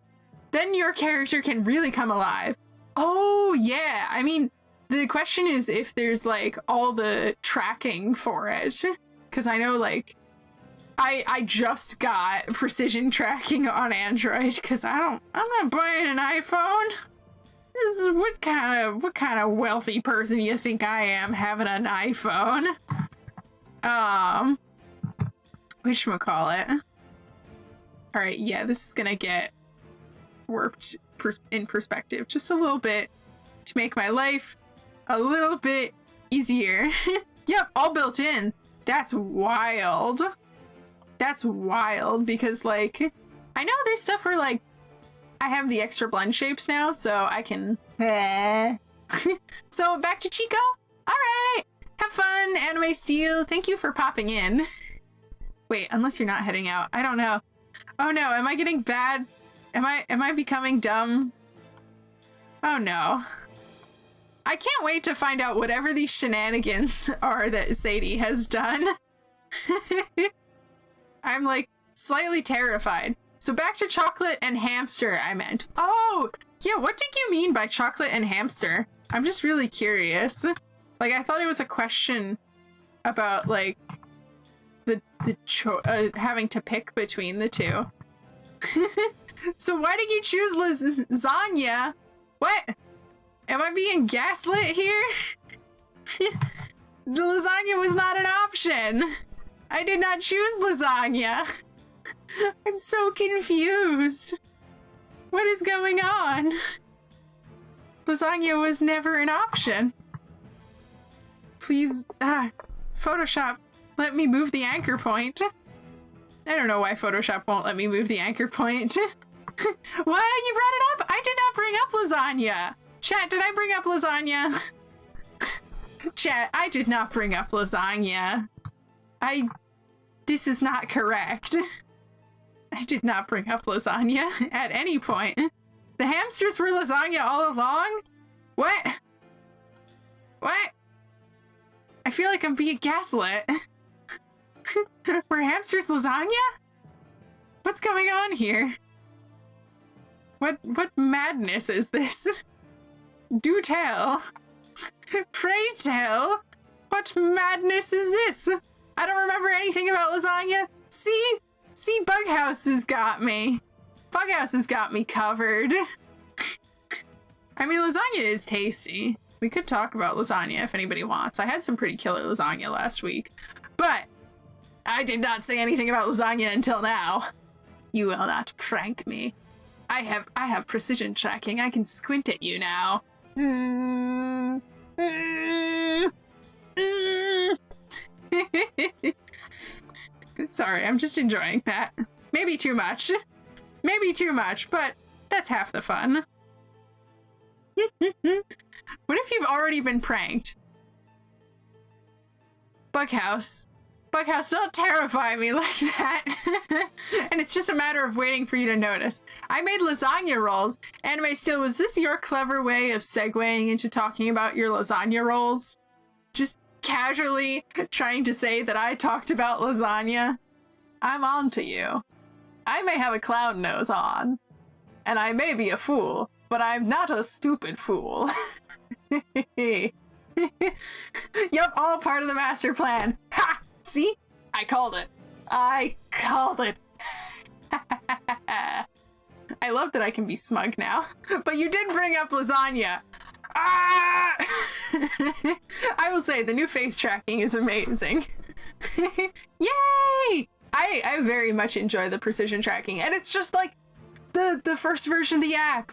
Then your character can really come alive. Oh, yeah. I mean, the question is if there's like all the tracking for it, because I know like I just got precision tracking on Android because I'm not buying an iPhone. This is what kind of wealthy person you think I am having an iPhone? Whatchamacallit? All right, yeah, this is gonna get warped in perspective just a little bit to make my life a little bit easier. Yep, all built in. That's wild. That's wild because like, I know there's stuff where like, I have the extra blend shapes now, so I can... So back to Chico? Alright! Have fun, Anime Steel. Thank you for popping in. Wait, unless you're not heading out. I don't know. Oh no, am I getting bad? Am I becoming dumb? Oh no. I can't wait to find out whatever these shenanigans are that Sadie has done. I'm like slightly terrified. So back to chocolate and hamster, I meant. Oh, yeah, what did you mean by chocolate and hamster? I'm just really curious. Like, I thought it was a question about, like, having to pick between the two. So why did you choose lasagna? What? Am I being gaslit here? The lasagna was not an option. I did not choose lasagna. I'm so confused. What is going on? Lasagna was never an option. Please, Photoshop, let me move the anchor point. I don't know why Photoshop won't let me move the anchor point. What? You brought it up? I did not bring up lasagna. Chat, did I bring up lasagna? Chat, I did not bring up lasagna. This is not correct. I did not bring up lasagna at any point. The hamsters were lasagna all along? What? What? I feel like I'm being gaslit. Were hamsters lasagna? What's going on here? What madness is this? Do tell. Pray tell. What madness is this? I don't remember anything about lasagna. See, Bughouse has got me. Bughouse has got me covered. I mean, lasagna is tasty. We could talk about lasagna if anybody wants. I had some pretty killer lasagna last week, but I did not say anything about lasagna until now. You will not prank me. I have precision tracking. I can squint at you now. Sorry, I'm just enjoying that. Maybe too much. Maybe too much, but that's half the fun. What if you've already been pranked? Bughouse, don't terrify me like that. And it's just a matter of waiting for you to notice. I made lasagna rolls. Anime Still, was this your clever way of segueing into talking about your lasagna rolls? Just casually trying to say that I talked about lasagna? I'm on to you. I may have a clown nose on, and I may be a fool, but I'm not a stupid fool. Yup, all part of the master plan. Ha! See? I called it. I called it. I love that I can be smug now. But you did bring up lasagna. Ah! I will say, the new face tracking is amazing. Yay! I very much enjoy the precision tracking, and it's just like the first version of the app.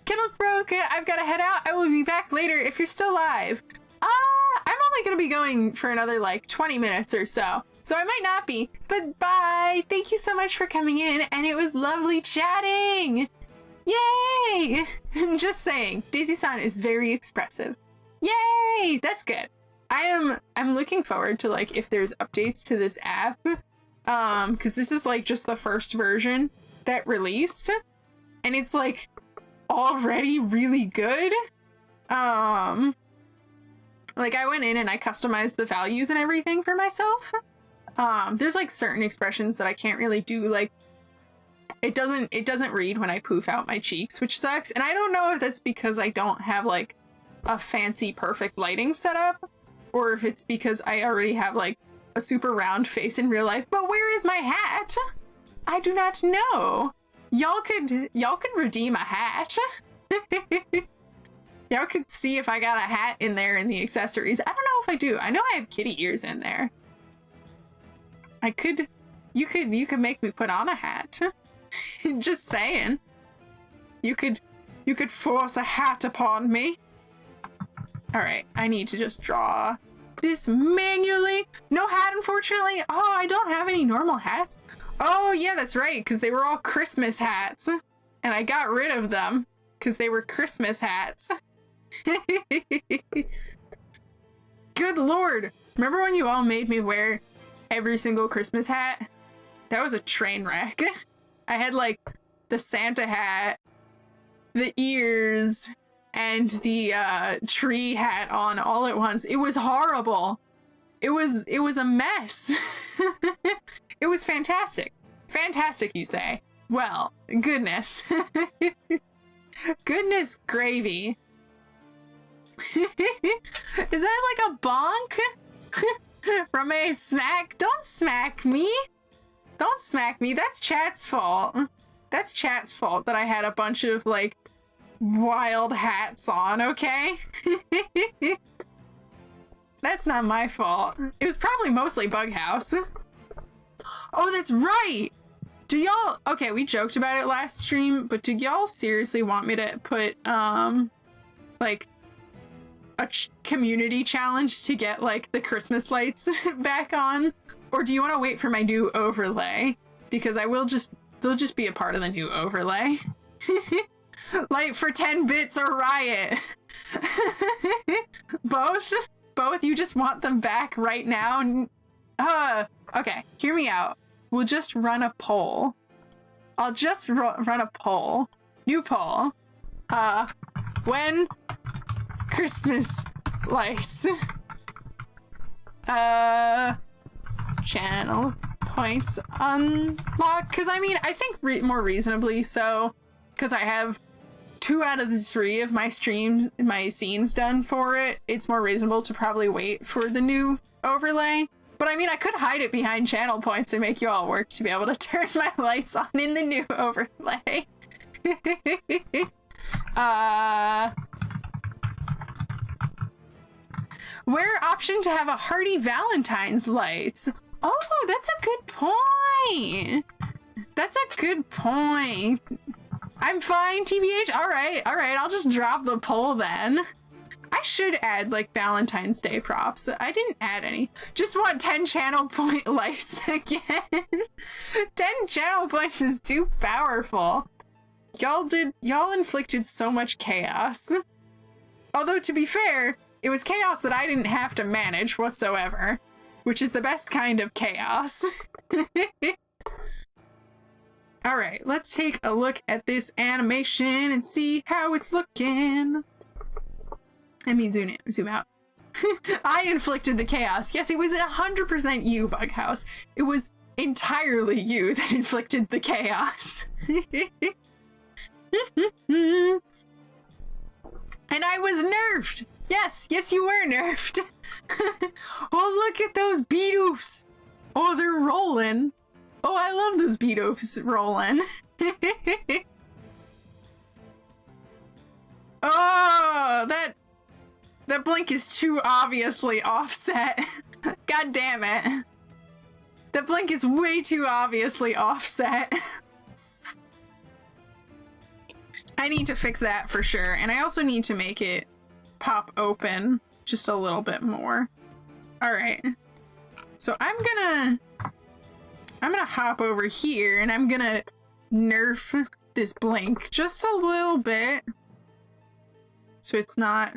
Kindle's broke. I've got to head out. I will be back later if you're still live. I'm only going to be going for another like 20 minutes or so. So I might not be, but bye. Thank you so much for coming in, and it was lovely chatting. Yay! Just saying, Daisy-san is very expressive. Yay! That's good. I'm looking forward to like if there's updates to this app, because this is like just the first version that released, and it's like already really good. Like I went in and I customized the values and everything for myself. There's like certain expressions that I can't really do, like it doesn't read when I poof out my cheeks, which sucks. And I don't know if that's because I don't have like a fancy perfect lighting setup, or if it's because I already have like a super round face in real life. But where is my hat? I do not know. Y'all could redeem a hat. Y'all could see if I got a hat in there in the accessories. I don't know if I do. I know I have kitty ears in there. You could make me put on a hat. Just saying. You could force a hat upon me. All right, I need to just draw this manually. No hat, unfortunately. Oh, I don't have any normal hats. Oh yeah, that's right, because they were all Christmas hats. And I got rid of them because they were Christmas hats. Good lord. Remember when you all made me wear every single Christmas hat? That was a train wreck. I had like the Santa hat, the ears, and the tree hat on all at once. It was horrible. It was a mess. It was fantastic. Fantastic, you say? Well, goodness. Goodness gravy. Is that like a bonk? From a smack? Don't smack me. Don't smack me. That's chat's fault. That's chat's fault that I had a bunch of like wild hats on, okay? That's not my fault. It was probably mostly Bughouse. Oh, that's right! Do y'all... Okay, we joked about it last stream, but do y'all seriously want me to put, like, a community challenge to get, like, the Christmas lights back on? Or do you want to wait for my new overlay? Because they'll just be a part of the new overlay. Light for 10 bits or riot. Both? Both? You just want them back right now? Okay, hear me out. We'll just run a poll. I'll just run a poll. New poll. When Christmas lights. Channel points unlock. Because, I mean, I think more reasonably so. Because I have 2 out of the 3 of my scenes done for it. It's more reasonable to probably wait for the new overlay. But I mean, I could hide it behind channel points and make you all work to be able to turn my lights on in the new overlay. Wear option to have a hearty Valentine's lights. Oh, that's a good point. That's a good point. I'm fine, TBH. All right. I'll just drop the poll then. I should add, like, Valentine's Day props. I didn't add any. Just want 10 channel point lights again. 10 channel points is too powerful. Y'all inflicted so much chaos. Although, to be fair, it was chaos that I didn't have to manage whatsoever, which is the best kind of chaos. Alright, let's take a look at this animation and see how it's looking. Let me zoom out. I inflicted the chaos. Yes, it was 100% you, Bughouse. It was entirely you that inflicted the chaos. And I was nerfed. Yes, you were nerfed. Oh, look at those beat-oofs. Oh, they're rolling. Oh, I love those beat-oofs rolling. Oh, that blink is too obviously offset. God damn it. The blink is way too obviously offset. I need to fix that for sure. And I also need to make it pop open just a little bit more. All right. So I'm gonna hop over here and I'm gonna nerf this blink just a little bit so it's not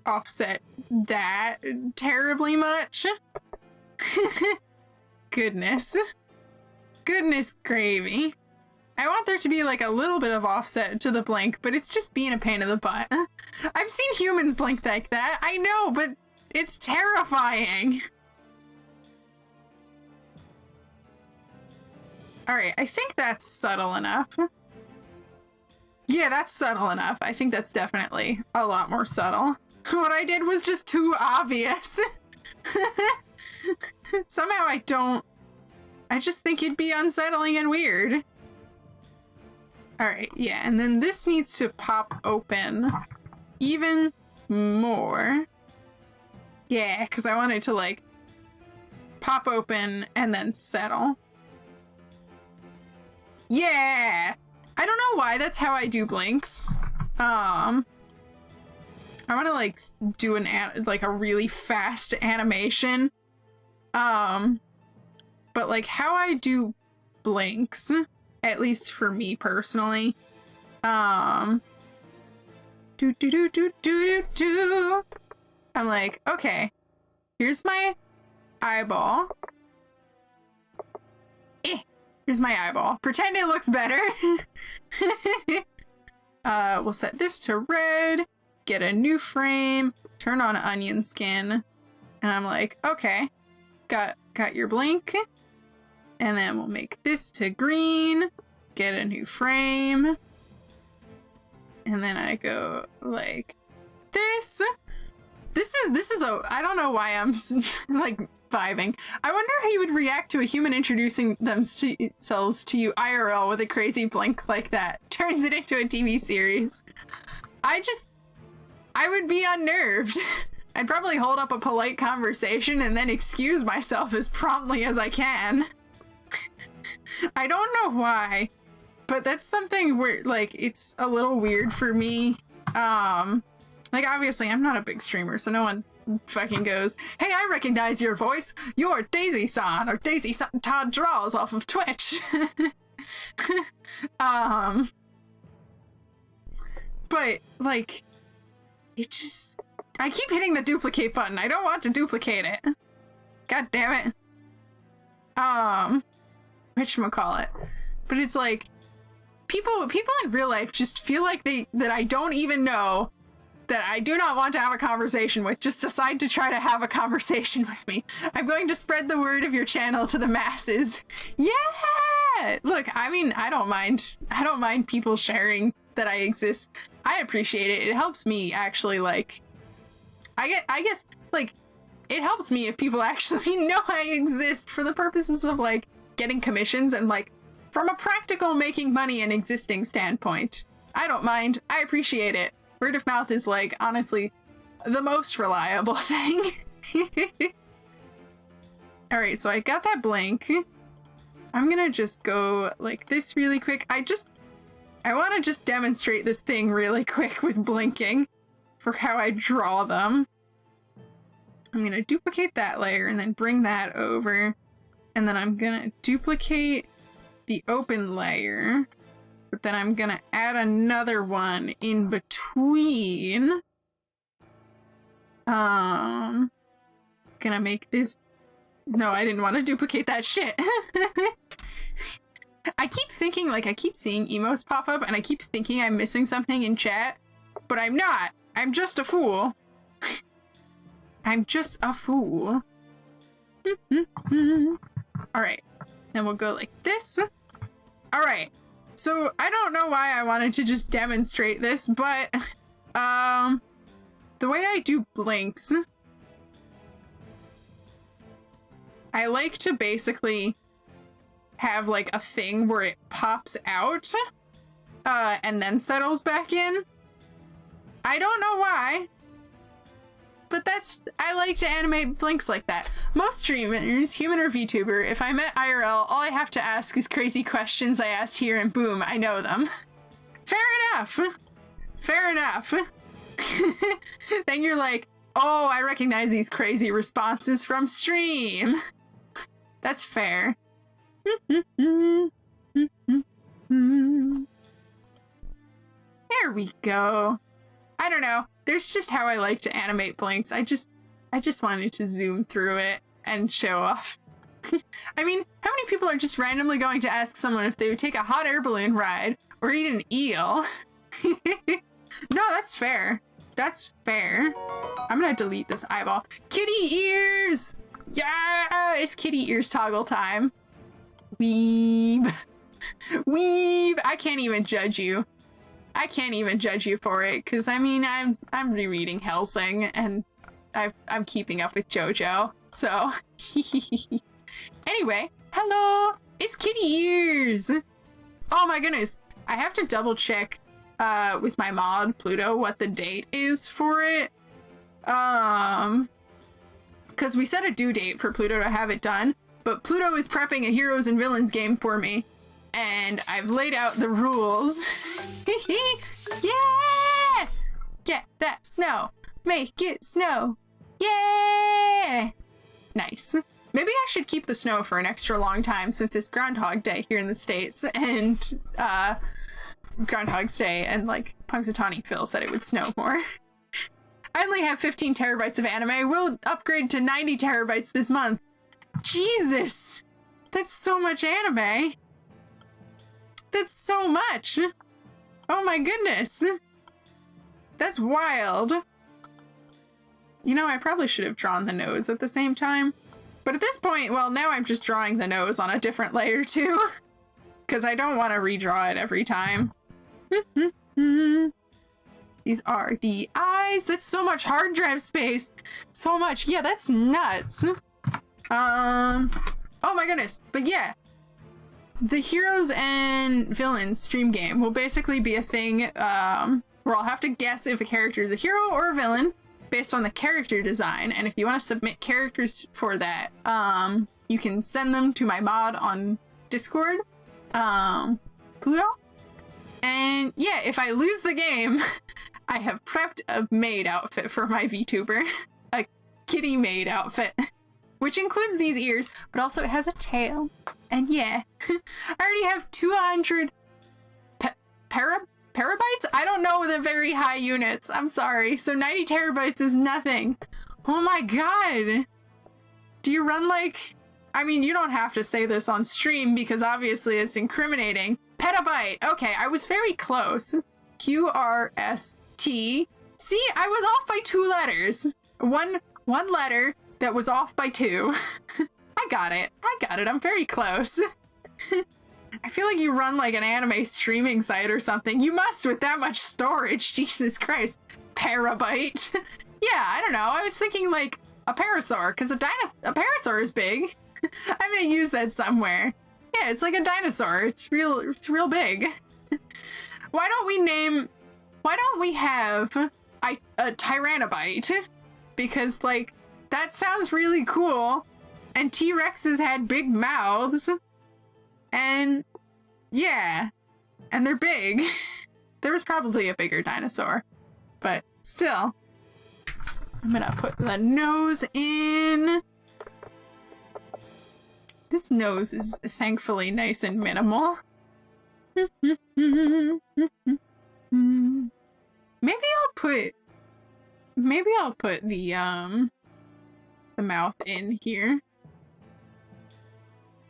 offset that terribly much. Goodness gravy. I want there to be like a little bit of offset to the blink, but it's just being a pain in the butt. I've seen humans blink like that, I know, but it's terrifying. Alright, I think that's subtle enough. Yeah, that's subtle enough. I think that's definitely a lot more subtle. What I did was just too obvious. Somehow I just think it'd be unsettling and weird. Alright, yeah, and then this needs to pop open even more. Yeah, because I want it to, like, pop open and then settle. Yeah! I don't know why that's how I do blinks. I want to, like, do a really fast animation. But, like, how I do blinks, at least for me personally, I'm like, okay, here's my eyeball. Here's my eyeball. Pretend it looks better. We'll set this to red, get a new frame, turn on onion skin, and I'm like, okay, got your blink, and then we'll make this to green, get a new frame, and then I go like this. This is I don't know why I'm like vibing. I wonder how you would react to a human introducing themselves to you IRL with a crazy blink like that. Turns it into a TV series. I would be unnerved. I'd probably hold up a polite conversation and then excuse myself as promptly as I can. I don't know why, but that's something where, like, it's a little weird for me. Like, obviously, I'm not a big streamer, so no one fucking goes, "Hey, I recognize your voice. You're Daisy-san, or Daisy-san Todd Draws off of Twitch." But, like, it just... I keep hitting the duplicate button. I don't want to duplicate it. God damn it. Whatchamacallit. But it's like, people in real life just feel like that I don't even know, that I do not want to have a conversation with, just decide to try to have a conversation with me. I'm going to spread the word of your channel to the masses. Yeah! Look, I mean, I don't mind people sharing that I exist. I appreciate it. It helps me actually, like, I guess, like, it helps me if people actually know I exist for the purposes of, like, getting commissions and, like, from a practical making money and existing standpoint. I don't mind. I appreciate it. Word of mouth is, like, honestly, the most reliable thing. Alright, so I got that blank. I'm gonna just go like this really quick. I want to just demonstrate this thing really quick with blinking for how I draw them. I'm gonna duplicate that layer and then bring that over. And then I'm gonna duplicate the open layer. But then I'm gonna add another one in between. Gonna make this... No, I didn't want to duplicate that shit. I keep thinking, like, I keep seeing emotes pop up and I keep thinking I'm missing something in chat, but I'm not. I'm just a fool. I'm just a fool. Alright, then we'll go like this. Alright, so I don't know why I wanted to just demonstrate this, but the way I do blinks, I like to basically have like a thing where it pops out and then settles back in. I don't know why, but I like to animate blinks like that. Most streamers, human or VTuber, if I'm at IRL, all I have to ask is crazy questions I asked here and boom, I know them. Fair enough. Fair enough. Then you're like, oh, I recognize these crazy responses from stream. That's fair. There we go. I don't know. There's just how I like to animate blinks. I just wanted to zoom through it and show off. I mean, how many people are just randomly going to ask someone if they would take a hot air balloon ride or eat an eel? No, that's fair. That's fair. I'm gonna delete this eyeball. Kitty ears! Yeah! It's kitty ears toggle time. Weeb. Weeb! I can't even judge you. I can't even judge you for it, because I mean, I'm rereading 𝐒𝐤𝐢𝐻 and I'm keeping up with JoJo, so... Anyway, hello! It's kitty ears! Oh my goodness! I have to double check with my mod, Pluto, what the date is for it. Because we set a due date for Pluto to have it done, but Pluto is prepping a heroes and villains game for me, and I've laid out the rules. Yeah! Get that snow! Make it snow! Yeah! Nice. Maybe I should keep the snow for an extra long time since it's Groundhog Day here in the States, and Groundhog's Day, and like Punxsutawney Phil said it would snow more. I only have 15 terabytes of anime. We'll upgrade to 90 terabytes this month. Jesus! That's so much anime! That's so much! Oh my goodness! That's wild! You know, I probably should have drawn the nose at the same time. But at this point, well, now I'm just drawing the nose on a different layer too. Because I don't want to redraw it every time. These are the eyes. That's so much hard drive space. So much. Yeah, that's nuts. Oh my goodness. But yeah. The heroes and villains stream game will basically be a thing where I'll have to guess if a character is a hero or a villain. based on the character design. And if you want to submit characters for that, you can send them to my mod on Discord, Pluto. And yeah, if I lose the game, I have prepped a maid outfit for my VTuber, a kitty maid outfit, which includes these ears, but also it has a tail. And yeah, I already have 200 terabytes? I don't know the very high units. I'm sorry. So 90 terabytes is nothing. Oh my god. Do you run like... I mean, you don't have to say this on stream because obviously it's incriminating. Petabyte. Okay, I was very close. QRST. See, I was off by 2 letters. One letter that was off by 2. I got it. I'm very close. I feel like you run like an anime streaming site or something. You must with that much storage. Jesus Christ. Terabyte. Yeah, I don't know. I was thinking like a parasaur, because a parasaur is big. I'm gonna use that somewhere. Yeah, it's like a dinosaur. It's real big. Why don't we have a Tyrannobite? Because like that sounds really cool. And T-Rexes had big mouths. And yeah, and they're big. There was probably a bigger dinosaur, but still. I'm gonna put the nose in. This nose is thankfully nice and minimal. Maybe I'll put the mouth in here.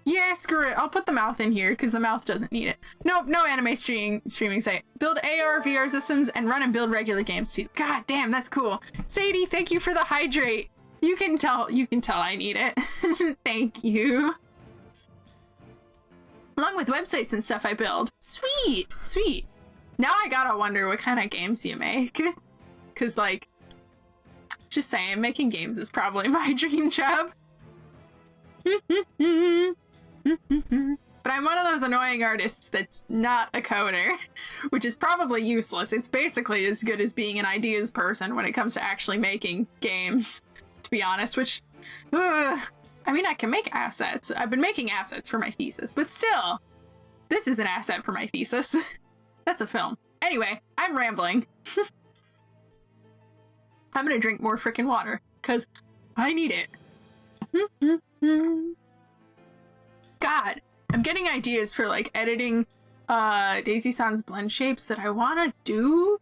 Yeah, screw it. I'll put the mouth in here because the mouth doesn't need it. Nope, no anime streaming site. Build AR, VR systems, and run and build regular games too. God damn, that's cool. Sadie, thank you for the hydrate. You can tell I need it. Thank you. Along with websites and stuff I build. Sweet, sweet. Now I gotta wonder what kind of games you make. Cause like, just saying, making games is probably my dream job. But I'm one of those annoying artists that's not a coder, which is probably useless. It's basically as good as being an ideas person when it comes to actually making games, to be honest, which, I mean, I can make assets. I've been making assets for my thesis, but still, this is an asset for my thesis. That's a film. Anyway, I'm rambling. I'm gonna drink more frickin' water, because I need it. God, I'm getting ideas for like editing Daisy-san's blend shapes that I want to do,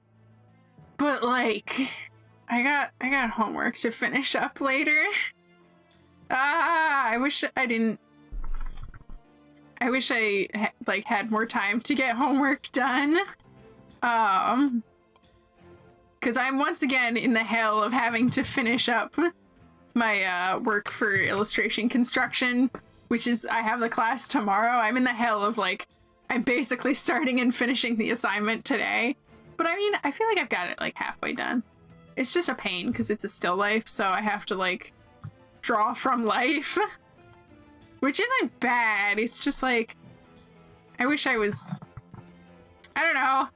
but like I got homework to finish up later. I wish I had more time to get homework done. Because I'm once again in the hell of having to finish up my work for illustration construction, which is, I have the class tomorrow. I'm in the hell of like, I'm basically starting and finishing the assignment today. But I mean, I feel like I've got it like halfway done. It's just a pain because it's a still life, so I have to like draw from life, which isn't bad. It's just like, I wish I was, I don't know.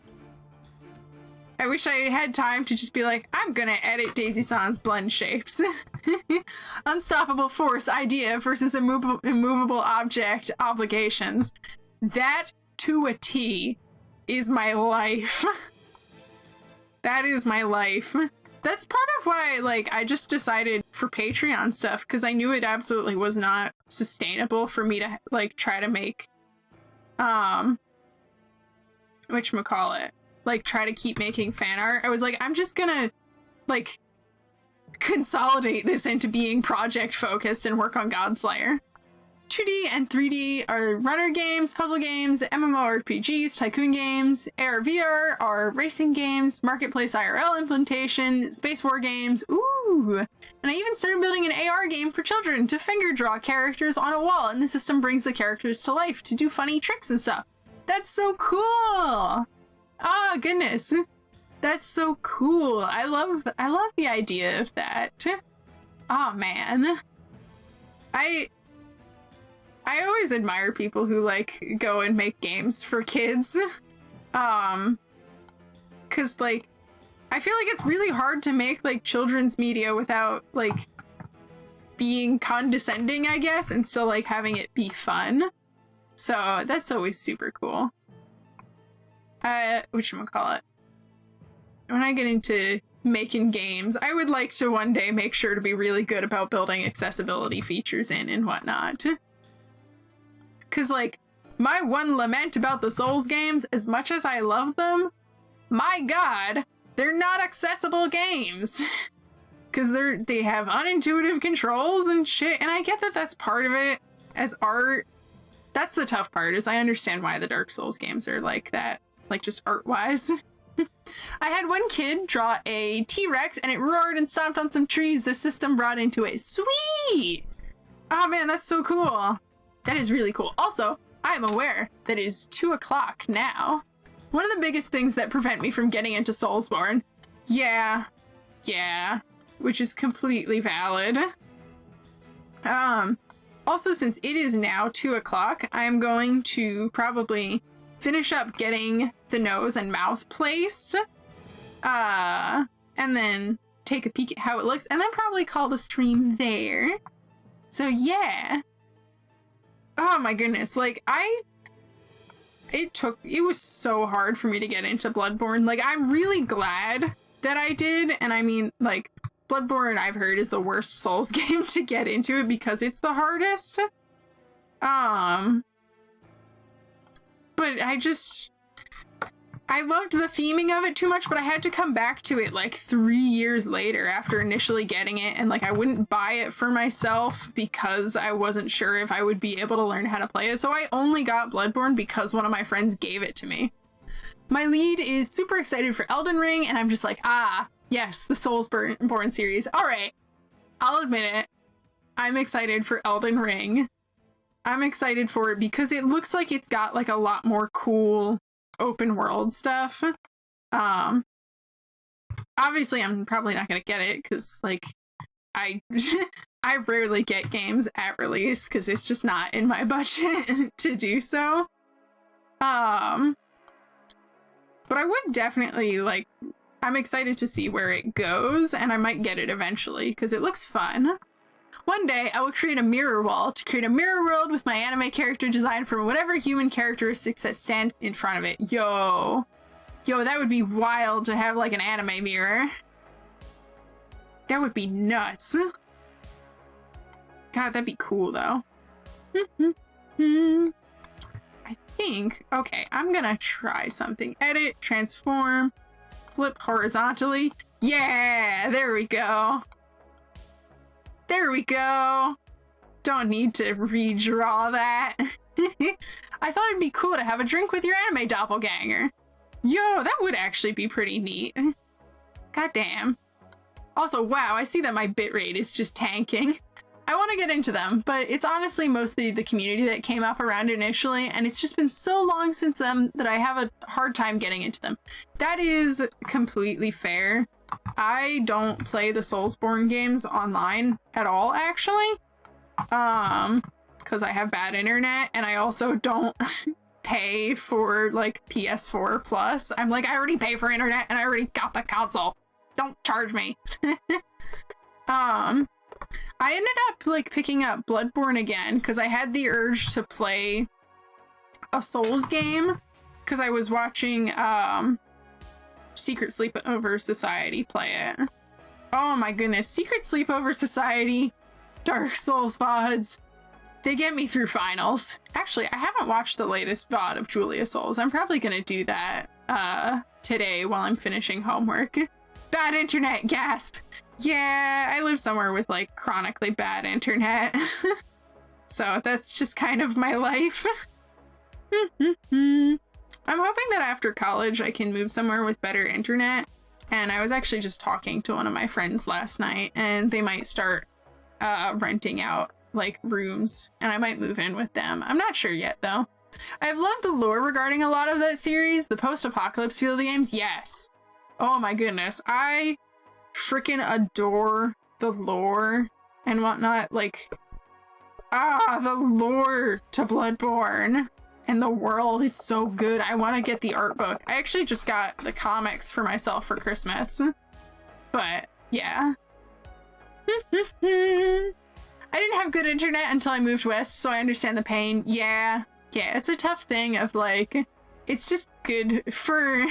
I wish I had time to just be like, I'm gonna edit Daisy-san's blend shapes. Unstoppable force idea versus immovable object obligations. That to a T is my life. That is my life. That's part of why, like, I just decided for Patreon stuff, because I knew it absolutely was not sustainable for me to, like, try to make, whatchamacallit, like, try to keep making fan art. I was like, I'm just gonna, like, consolidate this into being project focused and work on Godslayer. 2D and 3D are runner games, puzzle games, MMORPGs, tycoon games. AR VR are racing games, marketplace IRL implementation, space war games. Ooh! And I even started building an AR game for children to finger draw characters on a wall, and the system brings the characters to life to do funny tricks and stuff. That's so cool! Oh goodness, that's so cool. I love the idea of that. Oh man, I always admire people who like go and make games for kids, cause like I feel like it's really hard to make like children's media without like being condescending, I guess, and still like having it be fun. So that's always super cool. Whatchamacallit? When I get into making games, I would like to one day make sure to be really good about building accessibility features in and whatnot. Cause like, my one lament about the Souls games, as much as I love them, my god, they're not accessible games. Cause they have unintuitive controls and shit, and I get that that's part of it as art. That's the tough part, is I understand why the Dark Souls games are like that, like just art-wise. I had one kid draw a T-Rex and it roared and stomped on some trees the system brought into it. Sweet! Oh man, that's so cool. That is really cool. Also, I am aware that it is 2 o'clock now. One of the biggest things that prevent me from getting into Soulsborne. Yeah. Which is completely valid. Also, since it is now 2 o'clock, I'm going to probably finish up getting the nose and mouth placed. And then take a peek at how it looks, and then probably call the stream there. So yeah. Oh my goodness, like it was so hard for me to get into Bloodborne. Like, I'm really glad that I did, and I mean, like, Bloodborne, I've heard, is the worst Souls game to get into it because it's the hardest. But I loved the theming of it too much, but I had to come back to it like 3 years later after initially getting it, and like I wouldn't buy it for myself because I wasn't sure if I would be able to learn how to play it. So I only got Bloodborne because one of my friends gave it to me. My lead is super excited for Elden Ring, and I'm just like, ah, yes, the Soulsborne series. All right, I'll admit it. I'm excited for Elden Ring. I'm excited for it because it looks like it's got like a lot more cool open world stuff. Obviously I'm probably not gonna get it because like I rarely get games at release because it's just not in my budget to do so. But I would definitely like, I'm excited to see where it goes, and I might get it eventually because it looks fun. One day, I will create a mirror wall to create a mirror world with my anime character designed from whatever human characteristics that stand in front of it. Yo, that would be wild to have like an anime mirror. That would be nuts. God, that'd be cool though. I think, okay, I'm gonna try something. Edit, transform, flip horizontally. Yeah, there we go. There we go. Don't need to redraw that. I thought it'd be cool to have a drink with your anime doppelganger. Yo, that would actually be pretty neat. God damn. Also, wow, I see that my bitrate is just tanking. I want to get into them, but it's honestly mostly the community that came up around initially, and it's just been so long since then that I have a hard time getting into them. That is completely fair. I don't play the Soulsborne games online at all, actually. Because I have bad internet, and I also don't pay for, like, PS4 Plus. I'm like, I already pay for internet, and I already got the console. Don't charge me. I ended up, like, picking up Bloodborne again, because I had the urge to play a Souls game, because I was watching, Secret Sleepover Society play it. Oh my goodness, Secret Sleepover Society, Dark Souls VODs, they get me through finals. Actually, I haven't watched the latest VOD of Julia Souls. I'm probably gonna do that today while I'm finishing homework. Bad internet, gasp! Yeah, I live somewhere with like chronically bad internet. So that's just kind of my life. I'm hoping that after college I can move somewhere with better internet, and I was actually just talking to one of my friends last night, and they might start renting out like rooms, and I might move in with them. I'm not sure yet though. I've loved the lore regarding a lot of that series, the post-apocalypse feel of the games, yes. Oh my goodness, I freaking adore the lore and whatnot, like, the lore to Bloodborne. and the world is so good. I want to get the art book. I actually just got the comics for myself for Christmas. But yeah. I didn't have good internet until I moved west, so I understand the pain. Yeah, it's a tough thing of like, it's just good for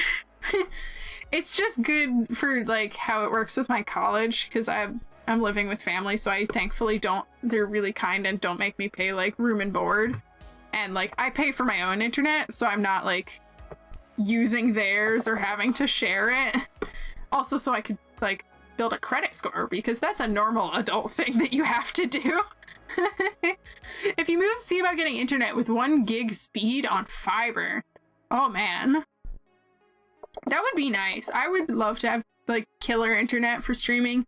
it's just good for like how it works with my college, because I'm living with family, so I thankfully they're really kind and don't make me pay like room and board, and like I pay for my own internet, so I'm not like using theirs or having to share it. Also, so I could like build a credit score, because that's a normal adult thing that you have to do. If you move, see about getting internet with 1 gig speed on fiber. Oh man, that would be nice. I would love to have like killer internet for streaming,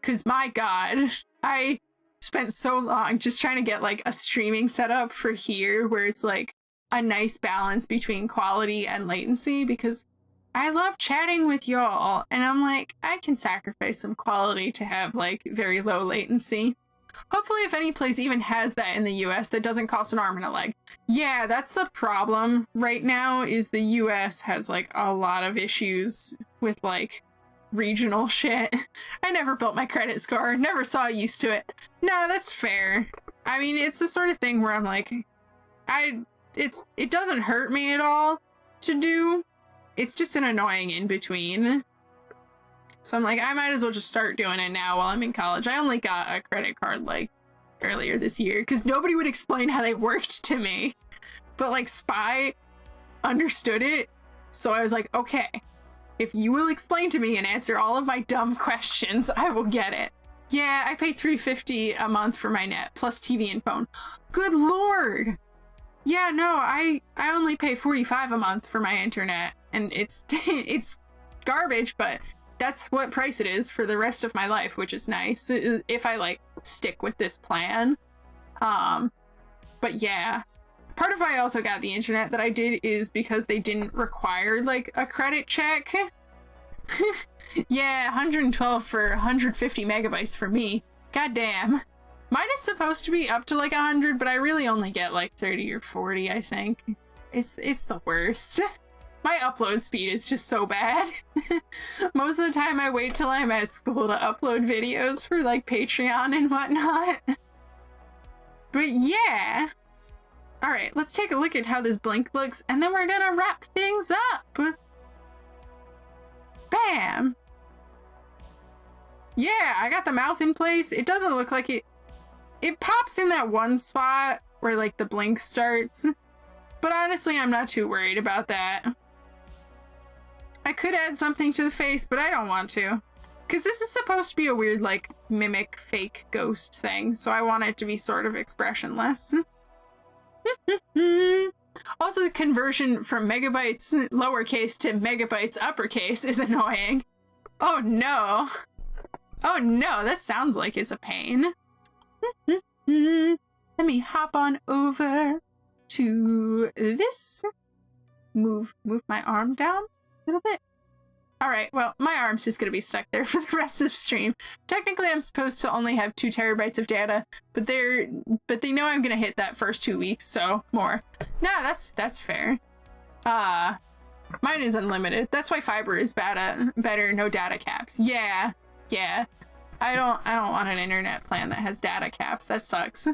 because my god, I spent so long just trying to get like a streaming setup for here where it's like a nice balance between quality and latency, because I love chatting with y'all, and I'm like, I can sacrifice some quality to have like very low latency. Hopefully if any place even has that in the US that doesn't cost an arm and a leg. Yeah, that's the problem right now, is the US has like a lot of issues with like regional shit. I never built my credit score, never saw use to it. No, that's fair. I mean, it's the sort of thing where I'm like, it doesn't hurt me at all to do. It's just an annoying in between. So I'm like, I might as well just start doing it now while I'm in college. I only got a credit card like earlier this year because nobody would explain how they worked to me. But like Spy understood it. So I was like, okay, if you will explain to me and answer all of my dumb questions, I will get it. Yeah, I pay $3.50 a month for my net plus TV and phone. Good lord. Yeah, no, I only pay $45 a month for my internet, and it's it's garbage, but that's what price it is for the rest of my life, which is nice if I like stick with this plan. But yeah, part of why I also got the internet that I did is because they didn't require like a credit check. Yeah, 112 for 150 megabytes for me. God damn. Mine is supposed to be up to like 100, but I really only get like 30 or 40, I think. It's the worst. My upload speed is just so bad. Most of the time I wait till I'm at school to upload videos for like Patreon and whatnot. But yeah. Alright, let's take a look at how this blink looks, and then we're gonna wrap things up. Bam! Yeah, I got the mouth in place. It doesn't look like it pops in that one spot where like the blink starts, but honestly I'm not too worried about that. I could add something to the face, but I don't want to, because this is supposed to be a weird like mimic fake ghost thing, so I want it to be sort of expressionless. Also, the conversion from megabytes lowercase to megabytes uppercase is annoying. Oh no. Oh no, that sounds like it's a pain. Let me hop on over to this. Move my arm down a little bit. Alright, well, my arm's just gonna be stuck there for the rest of the stream. Technically, I'm supposed to only have 2 terabytes of data, but they know I'm gonna hit that first 2 weeks, so more. Nah, that's fair. Mine is unlimited. That's why fiber is better, no data caps. Yeah. I don't want an internet plan that has data caps. That sucks.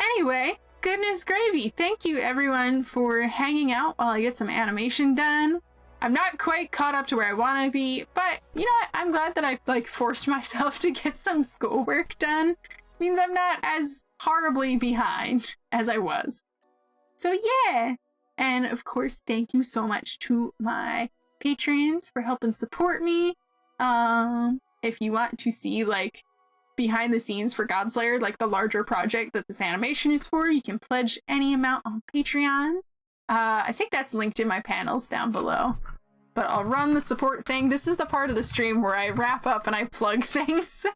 Anyway, goodness gravy. Thank you everyone for hanging out while I get some animation done. I'm not quite caught up to where I want to be, but you know what? I'm glad that I like forced myself to get some schoolwork done. It means I'm not as horribly behind as I was. So yeah. And of course, thank you so much to my patrons for helping support me. If you want to see like behind the scenes for Godslayer, like the larger project that this animation is for, you can pledge any amount on Patreon. I think that's linked in my panels down below, but I'll run the support thing. This is the part of the stream where I wrap up and I plug things.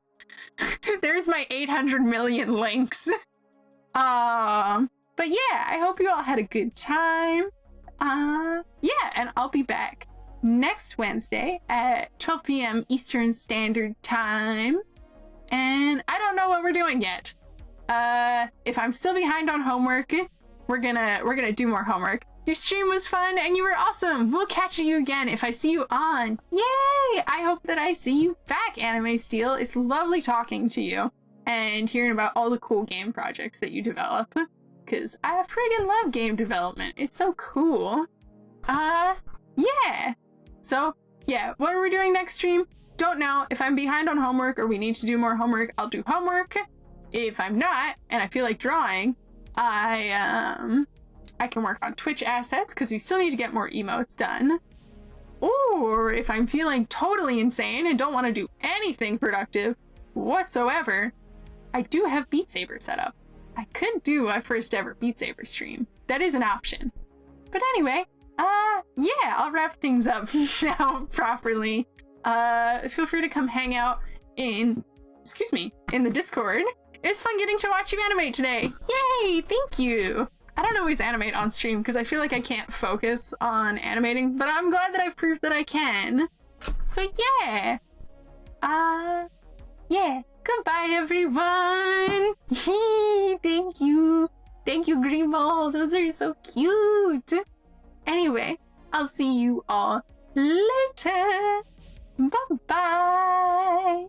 There's my 800 million links. But yeah, I hope you all had a good time. Yeah, and I'll be back next Wednesday at 12 p.m. Eastern Standard Time. And I don't know what we're doing yet. If I'm still behind on homework, we're gonna do more homework. Your stream was fun and you were awesome. We'll catch you again if I see you on. Yay! I hope that I see you back, Anime Steel. It's lovely talking to you and hearing about all the cool game projects that you develop. Cause I friggin' love game development. It's so cool. Yeah. So, yeah, what are we doing next stream? Don't know. If I'm behind on homework or we need to do more homework, I'll do homework. If I'm not, and I feel like drawing, I can work on Twitch assets because we still need to get more emotes done. Or if I'm feeling totally insane and don't want to do anything productive whatsoever, I do have Beat Saber set up. I could do my first ever Beat Saber stream. That is an option. But anyway, yeah, I'll wrap things up now properly. Feel free to come hang out in the Discord. It was fun getting to watch you animate today. Yay, thank you. I don't always animate on stream because I feel like I can't focus on animating, but I'm glad that I've proved that I can. So yeah. Yeah. Goodbye, everyone. Thank you. Thank you, Grimo. Those are so cute. Anyway, I'll see you all later. Bye-bye.